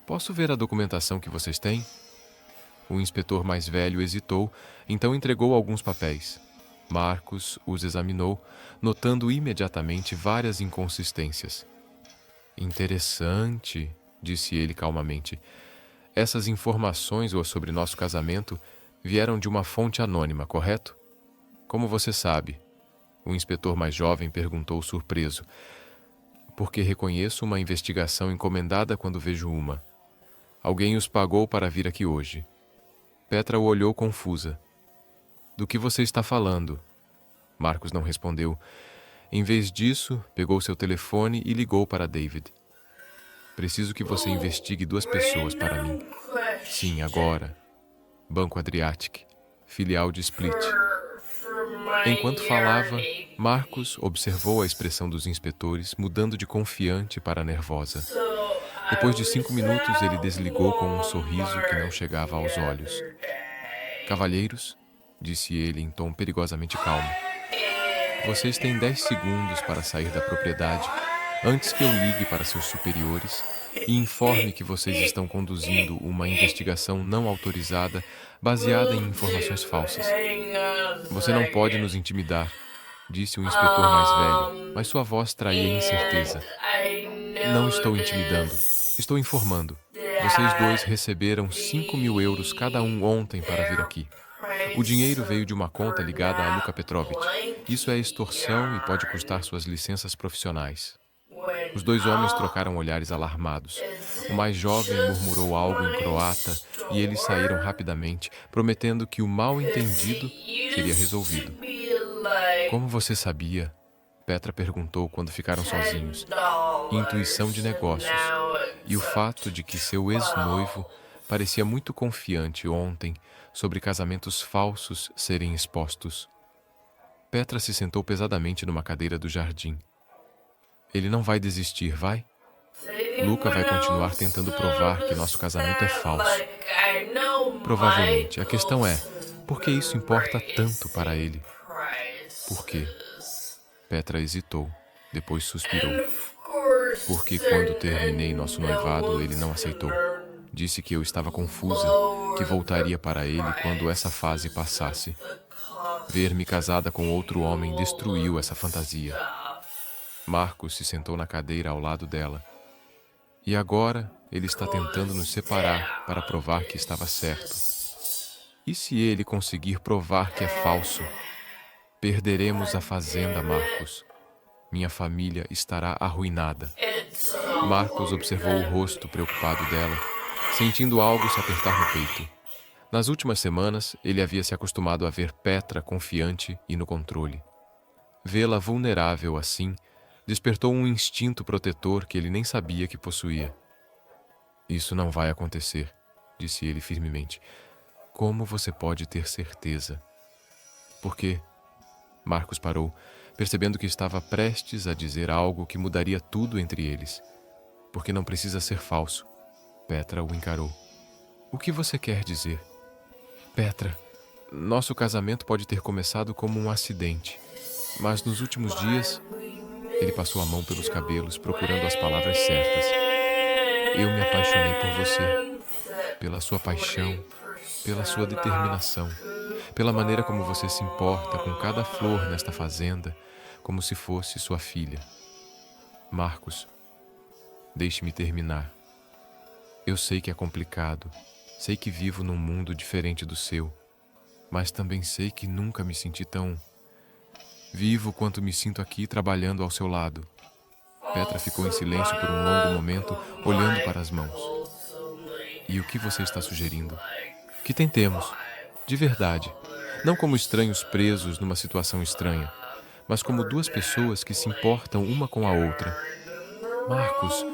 S1: Posso ver a documentação que vocês têm? O inspetor mais velho hesitou, então entregou alguns papéis. Marcos os examinou, notando imediatamente várias inconsistências. Interessante, disse ele calmamente. Essas informações sobre nosso casamento vieram de uma fonte anônima, correto? Como você sabe? O inspetor mais jovem perguntou surpreso. porque reconheço uma investigação encomendada quando vejo uma. Alguém os pagou para vir aqui hoje. Petra o olhou confusa. Do que você está falando? Marcos não respondeu. Em vez disso, pegou seu telefone e ligou para David. Preciso que você investigue 2 pessoas para mim. Sim, agora. Banco Adriatic, filial de Split. Enquanto falava, Marcos observou a expressão dos inspetores mudando de confiante para nervosa. Depois de 5 minutos, ele desligou com um sorriso que não chegava aos olhos. Cavalheiros, disse ele em tom perigosamente calmo, vocês têm 10 segundos para sair da propriedade antes que eu ligue para seus superiores e informe que vocês estão conduzindo uma investigação não autorizada baseada em informações falsas. Você não pode nos intimidar, disse o inspetor mais velho, mas sua voz traía incerteza. Não estou intimidando, estou informando. Vocês 2 receberam 5.000 euros cada um ontem para vir aqui. O dinheiro veio de uma conta ligada a Luka Petrovich. Isso é extorsão e pode custar suas licenças profissionais. Os 2 homens trocaram olhares alarmados. O mais jovem murmurou algo em croata e eles saíram rapidamente, prometendo que o mal-entendido seria resolvido. Como você sabia? Petra perguntou quando ficaram sozinhos. Intuição de negócios. E o fato de que seu ex-noivo parecia muito confiante ontem sobre casamentos falsos serem expostos. Petra se sentou pesadamente numa cadeira do jardim. Ele não vai desistir, vai? Luka vai continuar tentando provar que nosso casamento é falso. Provavelmente. A questão é, por que isso importa tanto para ele? Por quê? Petra hesitou, depois suspirou. Porque quando terminei nosso noivado, ele não aceitou. Disse que eu estava confusa, que voltaria para ele quando essa fase passasse. Ver-me casada com outro homem destruiu essa fantasia. Marcos se sentou na cadeira ao lado dela. E agora ele está tentando nos separar para provar que estava certo. E se ele conseguir provar que é falso? Perderemos a fazenda, Marcos. Minha família estará arruinada. Marcos observou o rosto preocupado dela, sentindo algo se apertar no peito. Nas últimas semanas, ele havia se acostumado a ver Petra confiante e no controle. Vê-la vulnerável assim despertou um instinto protetor que ele nem sabia que possuía. Isso não vai acontecer, disse ele firmemente. Como você pode ter certeza? Por quê? Marcos parou, percebendo que estava prestes a dizer algo que mudaria tudo entre eles. Porque não precisa ser falso. Petra o encarou. O que você quer dizer? Petra, nosso casamento pode ter começado como um acidente, mas nos últimos dias... Ele passou a mão pelos cabelos, procurando as palavras certas. Eu me apaixonei por você, pela sua paixão, pela sua determinação, pela maneira como você se importa com cada flor nesta fazenda, como se fosse sua filha. Marcos, deixe-me terminar. Eu sei que é complicado, sei que vivo num mundo diferente do seu, mas também sei que nunca me senti tão... vivo quanto me sinto aqui trabalhando ao seu lado. Petra ficou em silêncio por um longo momento, olhando para as mãos. E o que você está sugerindo? Que tentemos, de verdade, não como estranhos presos numa situação estranha, mas como 2 pessoas que se importam uma com a outra. Marcos,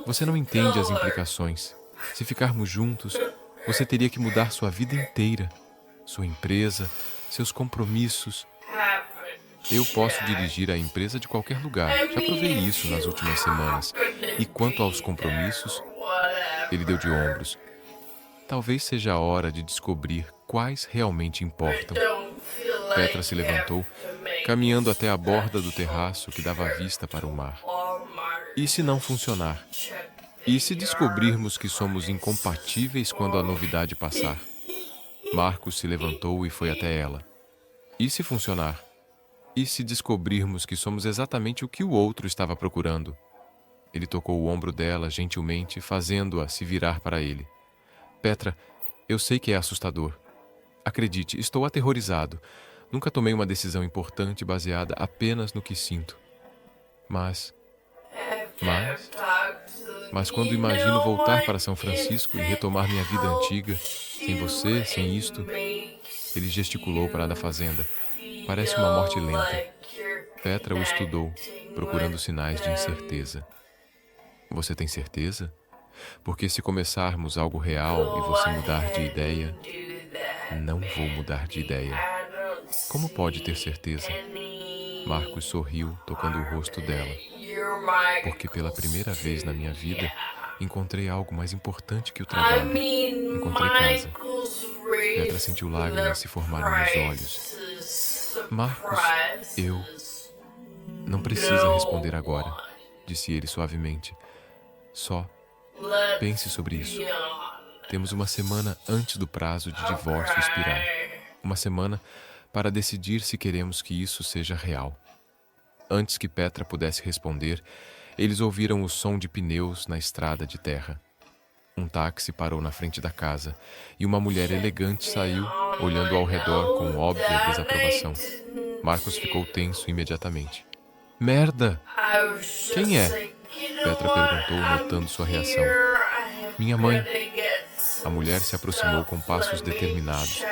S1: você não entende as implicações. Se ficarmos juntos, você teria que mudar sua vida inteira, sua empresa, seus compromissos. Eu posso dirigir a empresa de qualquer lugar. Já provei isso nas últimas semanas. E quanto aos compromissos, ele deu de ombros. Talvez seja a hora de descobrir quais realmente importam. Petra se levantou, caminhando até a borda do terraço que dava vista para o mar. E se não funcionar? E se descobrirmos que somos incompatíveis quando a novidade passar? Marcos se levantou e foi até ela. E se funcionar? E se descobrirmos que somos exatamente o que o outro estava procurando? Ele tocou o ombro dela gentilmente, fazendo-a se virar para ele. Petra, eu sei que é assustador. Acredite, estou aterrorizado. Nunca tomei uma decisão importante baseada apenas no que sinto. Mas Mas quando imagino voltar para São Francisco e retomar minha vida antiga, sem você, sem isto... Ele gesticulou para a da fazenda. Parece uma morte lenta. Petra o estudou, procurando sinais de incerteza. Você tem certeza? Porque se começarmos algo real e você mudar de ideia... Não vou mudar de ideia. Como pode ter certeza? Marcos sorriu, tocando o rosto dela. Porque pela primeira vez na minha vida, encontrei algo mais importante que o trabalho. Encontrei casa. Petra sentiu lágrimas se formarem nos olhos. Marcos, eu... Não precisa responder agora, disse ele suavemente. Só pense sobre isso. Temos uma semana antes do prazo de divórcio expirar. Uma semana para decidir se queremos que isso seja real. Antes que Petra pudesse responder, eles ouviram o som de pneus na estrada de terra. Um táxi parou na frente da casa e uma mulher elegante saiu, olhando ao redor com óbvia desaprovação. Marcos ficou tenso imediatamente. Merda! Quem é? Petra perguntou, notando sua reação. Minha mãe. A mulher se aproximou com passos determinados.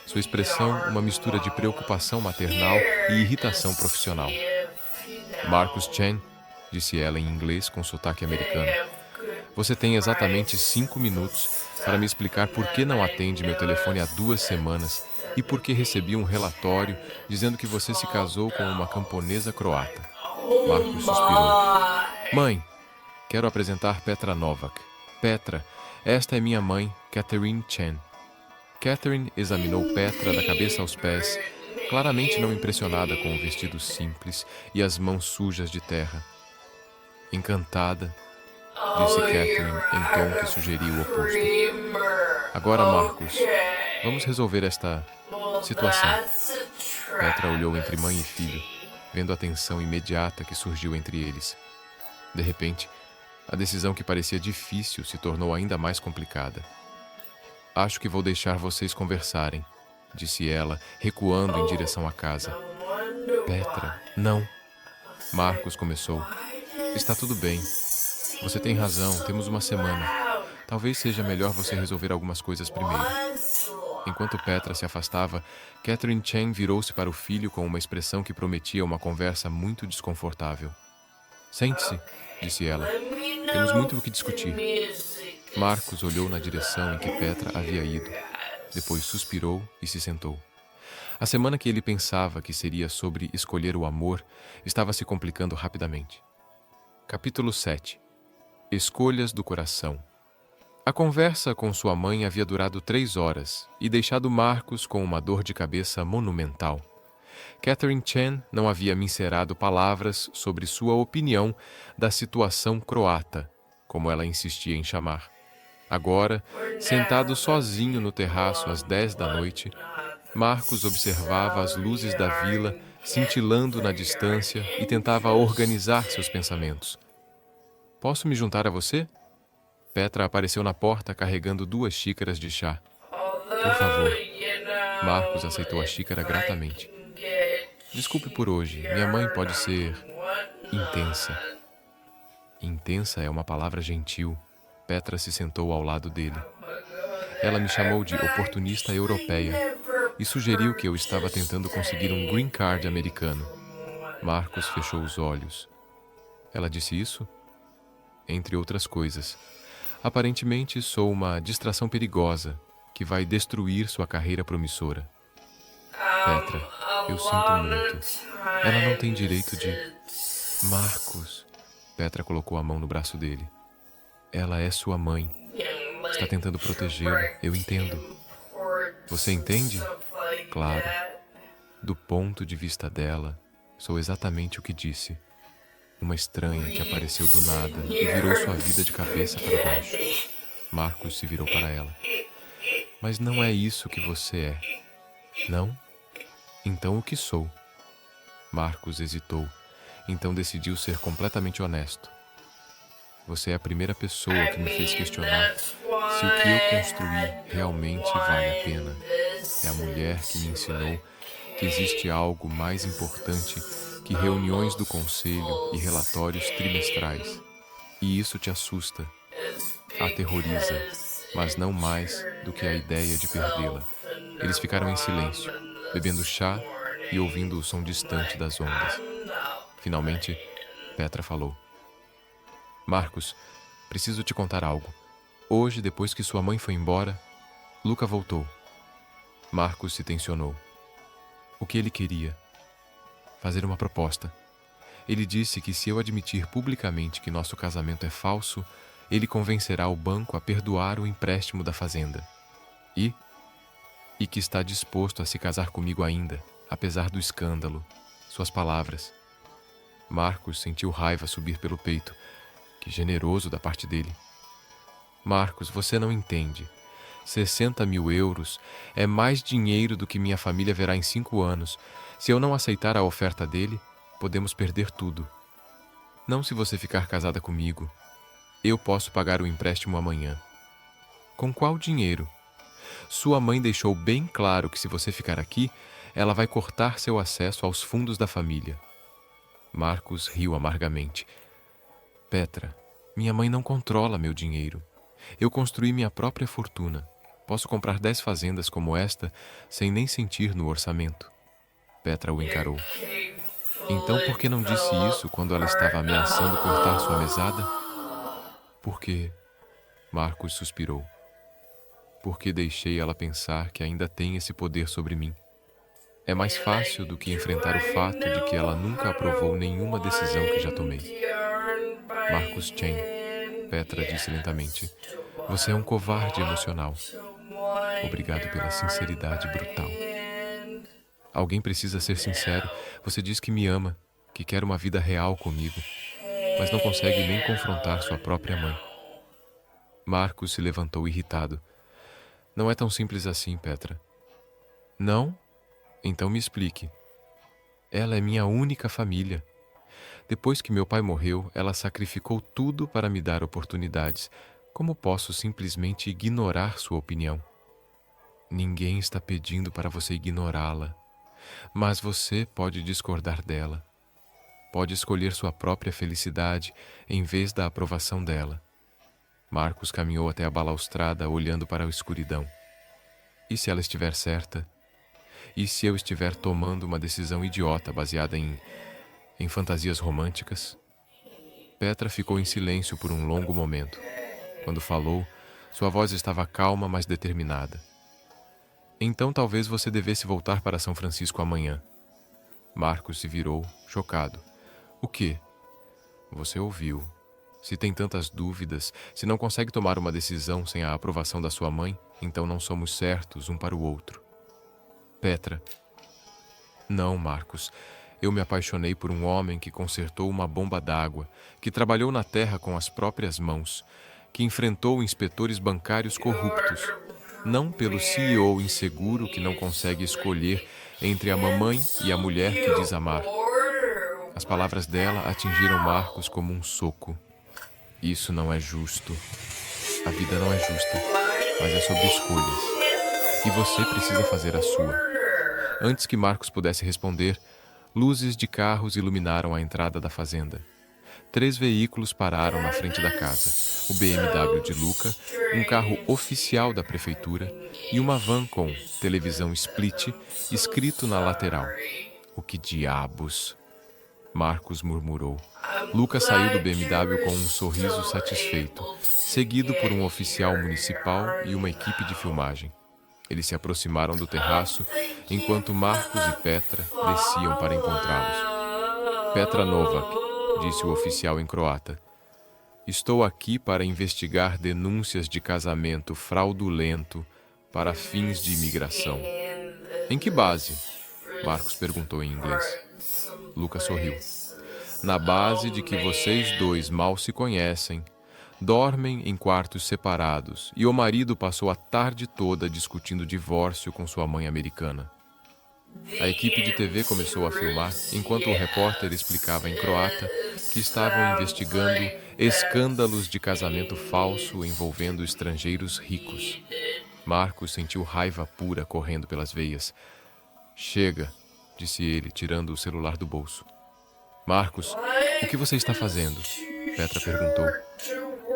S1: Sua expressão, uma mistura de preocupação maternal e irritação profissional. Marcus Chen, disse ela em inglês com sotaque americano. Você tem exatamente 5 minutos para me explicar por que não atende meu telefone há 2 semanas e por que recebi um relatório dizendo que você se casou com uma camponesa croata. Marcos suspirou. Mãe, quero apresentar Petra Novak. Petra, esta é minha mãe, Catherine Chen. Catherine examinou Petra da cabeça aos pés, claramente não impressionada com o vestido simples e as mãos sujas de terra. Encantada, disse Catherine em tom que sugeria o oposto. Agora, Marcos, vamos resolver esta situação. Petra olhou entre mãe e filho, vendo a tensão imediata que surgiu entre eles. De repente, a decisão que parecia difícil se tornou ainda mais complicada. Acho que vou deixar vocês conversarem, disse ela, recuando em direção à casa. Petra, não. Marcos começou. Está tudo bem. Você tem razão, temos uma semana. Talvez seja melhor você resolver algumas coisas primeiro. Enquanto Petra se afastava, Catherine Chen virou-se para o filho com uma expressão que prometia uma conversa muito desconfortável. Sente-se, disse ela. Temos muito o que discutir. Marcos olhou na direção em que Petra havia ido. Depois suspirou e se sentou. A semana que ele pensava que seria sobre escolher o amor estava se complicando rapidamente. Capítulo 7. Escolhas do coração. A conversa com sua mãe havia durado 3 horas e deixado Marcos com uma dor de cabeça monumental. Catherine Chen não havia mincerado palavras sobre sua opinião da situação croata, como ela insistia em chamar. Agora, sentado sozinho no terraço às 10 da noite, Marcos observava as luzes da vila cintilando na distância e tentava organizar seus pensamentos. Posso me juntar a você? Petra apareceu na porta carregando 2 xícaras de chá. Por favor. Marcos aceitou a xícara gratamente. Desculpe por hoje, minha mãe pode ser intensa. Intensa é uma palavra gentil. Petra se sentou ao lado dele. Ela me chamou de oportunista europeia e sugeriu que eu estava tentando conseguir um green card americano. Marcos fechou os olhos. Ela disse isso? Entre outras coisas. Aparentemente sou uma distração perigosa que vai destruir sua carreira promissora. Petra, eu sinto muito. Ela não tem direito de... Marcos. Petra colocou a mão no braço dele. Ela é sua mãe. Está tentando protegê-lo, eu entendo. Você entende? Claro. Do ponto de vista dela, sou exatamente o que disse. Uma estranha que apareceu do nada e virou sua vida de cabeça para baixo. Marcos se virou para ela. Mas não é isso que você é. Não? Então o que sou? Marcos hesitou, então decidiu ser completamente honesto. Você é a primeira pessoa que me fez questionar se o que eu construí realmente vale a pena. É a mulher que me ensinou que existe algo mais importante que reuniões do conselho e relatórios trimestrais. E isso te assusta, aterroriza, mas não mais do que a ideia de perdê-la. Eles ficaram em silêncio, bebendo chá e ouvindo o som distante das ondas. Finalmente, Petra falou: Marcos, preciso te contar algo. Hoje, depois que sua mãe foi embora, Luca voltou. Marcos se tensionou. O que ele queria? Fazer uma proposta. Ele disse que se eu admitir publicamente que nosso casamento é falso, ele convencerá o banco a perdoar o empréstimo da fazenda. E que está disposto a se casar comigo ainda, apesar do escândalo. Suas palavras. Marcos sentiu raiva subir pelo peito. Que generoso da parte dele. Marcos, você não entende. 60 mil euros é mais dinheiro do que minha família verá em 5 anos. Se eu não aceitar a oferta dele, podemos perder tudo. Não se você ficar casada comigo. Eu posso pagar o empréstimo amanhã. Com qual dinheiro? Sua mãe deixou bem claro que se você ficar aqui, ela vai cortar seu acesso aos fundos da família. Marcos riu amargamente. Petra, minha mãe não controla meu dinheiro. Eu construí minha própria fortuna. Posso comprar 10 fazendas como esta sem nem sentir no orçamento. Petra o encarou. Então por que não disse isso quando ela estava ameaçando cortar sua mesada? Porque... Marcos suspirou. Porque deixei ela pensar que ainda tem esse poder sobre mim. É mais fácil do que enfrentar o fato de que ela nunca aprovou nenhuma decisão que já tomei. Marcos Chen, Petra disse lentamente, você é um covarde emocional. Obrigado pela sinceridade brutal. Alguém precisa ser sincero. Você diz que me ama, que quer uma vida real comigo, mas não consegue nem confrontar sua própria mãe. Marcos se levantou irritado. Não é tão simples assim, Petra. Não? Então me explique. Ela é minha única família. Depois que meu pai morreu, ela sacrificou tudo para me dar oportunidades. Como posso simplesmente ignorar sua opinião? Ninguém está pedindo para você ignorá-la, mas você pode discordar dela. Pode escolher sua própria felicidade em vez da aprovação dela. Marcos caminhou até a balaustrada, olhando para a escuridão. E se ela estiver certa? E se eu estiver tomando uma decisão idiota baseada em fantasias românticas? Petra ficou em silêncio por um longo momento. Quando falou, sua voz estava calma, mas determinada. Então talvez você devesse voltar para São Francisco amanhã. Marcos se virou, chocado. O quê? Você ouviu. Se tem tantas dúvidas, se não consegue tomar uma decisão sem a aprovação da sua mãe, então não somos certos um para o outro. Petra. Não, Marcos. Eu me apaixonei por um homem que consertou uma bomba d'água, que trabalhou na terra com as próprias mãos, que enfrentou inspetores bancários corruptos, não pelo CEO inseguro que não consegue escolher entre a mamãe e a mulher que diz amar. As palavras dela atingiram Marcos como um soco. Isso não é justo. A vida não é justa, mas é sobre escolhas. E você precisa fazer a sua. Antes que Marcos pudesse responder, luzes de carros iluminaram a entrada da fazenda. 3 veículos pararam na frente da casa. O BMW de Luca, um carro oficial da prefeitura e uma van com televisão split escrito na lateral. O que diabos? Marcos murmurou. Luca saiu do BMW com um sorriso satisfeito, seguido por um oficial municipal e uma equipe de filmagem. Eles se aproximaram do terraço, enquanto Marcos e Petra desciam para encontrá-los. Petra Novak, disse o oficial em croata. Estou aqui para investigar denúncias de casamento fraudulento para fins de imigração. Em que base? Marcos perguntou em inglês. Lucas sorriu. Na base de que vocês dois mal se conhecem, dormem em quartos separados e o marido passou a tarde toda discutindo divórcio com sua mãe americana. A equipe de TV começou a filmar enquanto o repórter explicava em croata que estavam investigando escândalos de casamento falso envolvendo estrangeiros ricos. Marcos sentiu raiva pura correndo pelas veias. Chega, disse ele, tirando o celular do bolso. Marcos, o que você está fazendo? Petra perguntou.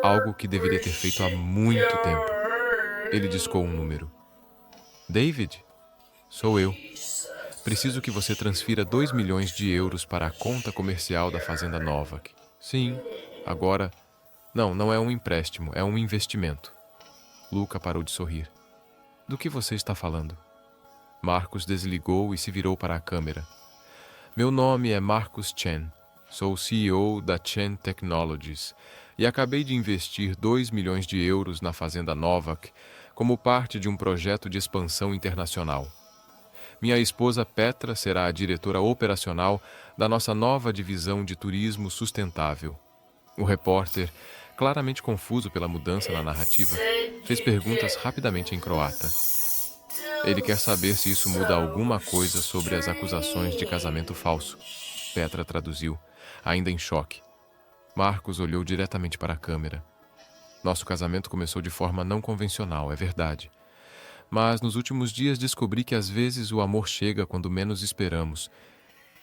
S1: Algo que deveria ter feito há muito tempo. Ele discou um número. David, sou eu. Preciso que você transfira 2 milhões de euros para a conta comercial da Fazenda Novak. Sim, agora... Não é um empréstimo, é um investimento. Luca parou de sorrir. Do que você está falando? Marcos desligou e se virou para a câmera. Meu nome é Marcus Chen. Sou o CEO da Chen Technologies e acabei de investir 2 milhões de euros na Fazenda Novak como parte de um projeto de expansão internacional. Minha esposa Petra será a diretora operacional da nossa nova divisão de turismo sustentável. O repórter, claramente confuso pela mudança na narrativa, fez perguntas rapidamente em croata. Ele quer saber se isso muda alguma coisa sobre as acusações de casamento falso. Petra traduziu, ainda em choque. Marcos olhou diretamente para a câmera. Nosso casamento começou de forma não convencional, é verdade. Mas nos últimos dias descobri que às vezes o amor chega quando menos esperamos.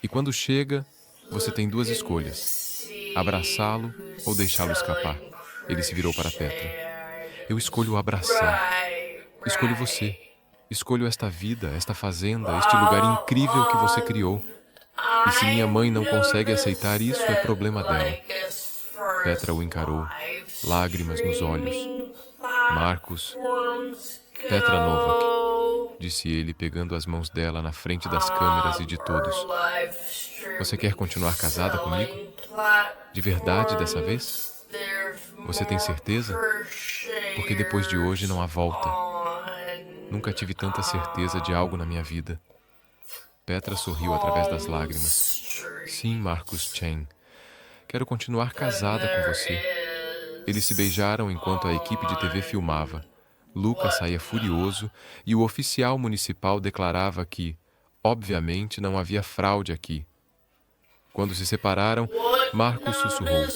S1: E quando chega, você tem duas escolhas: abraçá-lo ou deixá-lo escapar. Ele se virou para Petra. Eu escolho abraçar. Escolho você. Escolho esta vida, esta fazenda, este lugar incrível que você criou. E se minha mãe não consegue aceitar isso, é problema dela. Petra o encarou, lágrimas nos olhos. Marcos, Petra Novak, disse ele, pegando as mãos dela na frente das câmeras e de todos. Você quer continuar casada comigo? De verdade dessa vez? Você tem certeza? Porque depois de hoje não há volta. Nunca tive tanta certeza de algo na minha vida. Petra sorriu através das lágrimas. Sim, Marcus Chen. Quero continuar casada com você. Eles se beijaram enquanto a equipe de TV filmava. Luca saía furioso e o oficial municipal declarava que, obviamente, não havia fraude aqui. Quando se separaram, Marcos sussurrou.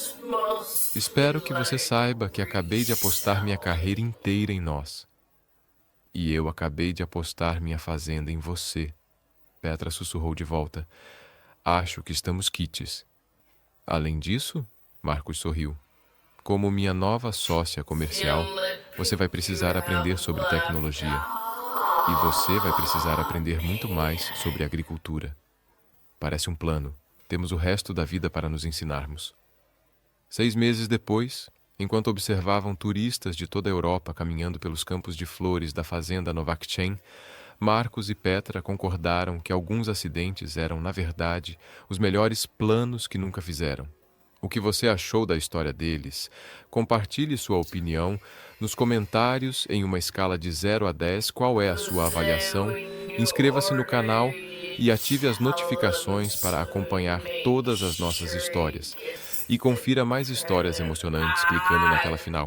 S1: Espero que você saiba que acabei de apostar minha carreira inteira em nós. E eu acabei de apostar minha fazenda em você. Petra sussurrou de volta. Acho que estamos quites. Além disso, Marcos sorriu. Como minha nova sócia comercial, você vai precisar aprender sobre tecnologia. E você vai precisar aprender muito mais sobre agricultura. Parece um plano. Temos o resto da vida para nos ensinarmos. 6 meses depois, enquanto observavam turistas de toda a Europa caminhando pelos campos de flores da fazenda Novakchen, Marcos e Petra concordaram que alguns acidentes eram, na verdade, os melhores planos que nunca fizeram. O que você achou da história deles? Compartilhe sua opinião nos comentários em uma escala de 0 a 10. Qual é a sua avaliação? Inscreva-se no canal e ative as notificações para acompanhar todas as nossas histórias. E confira mais histórias emocionantes clicando na tela final.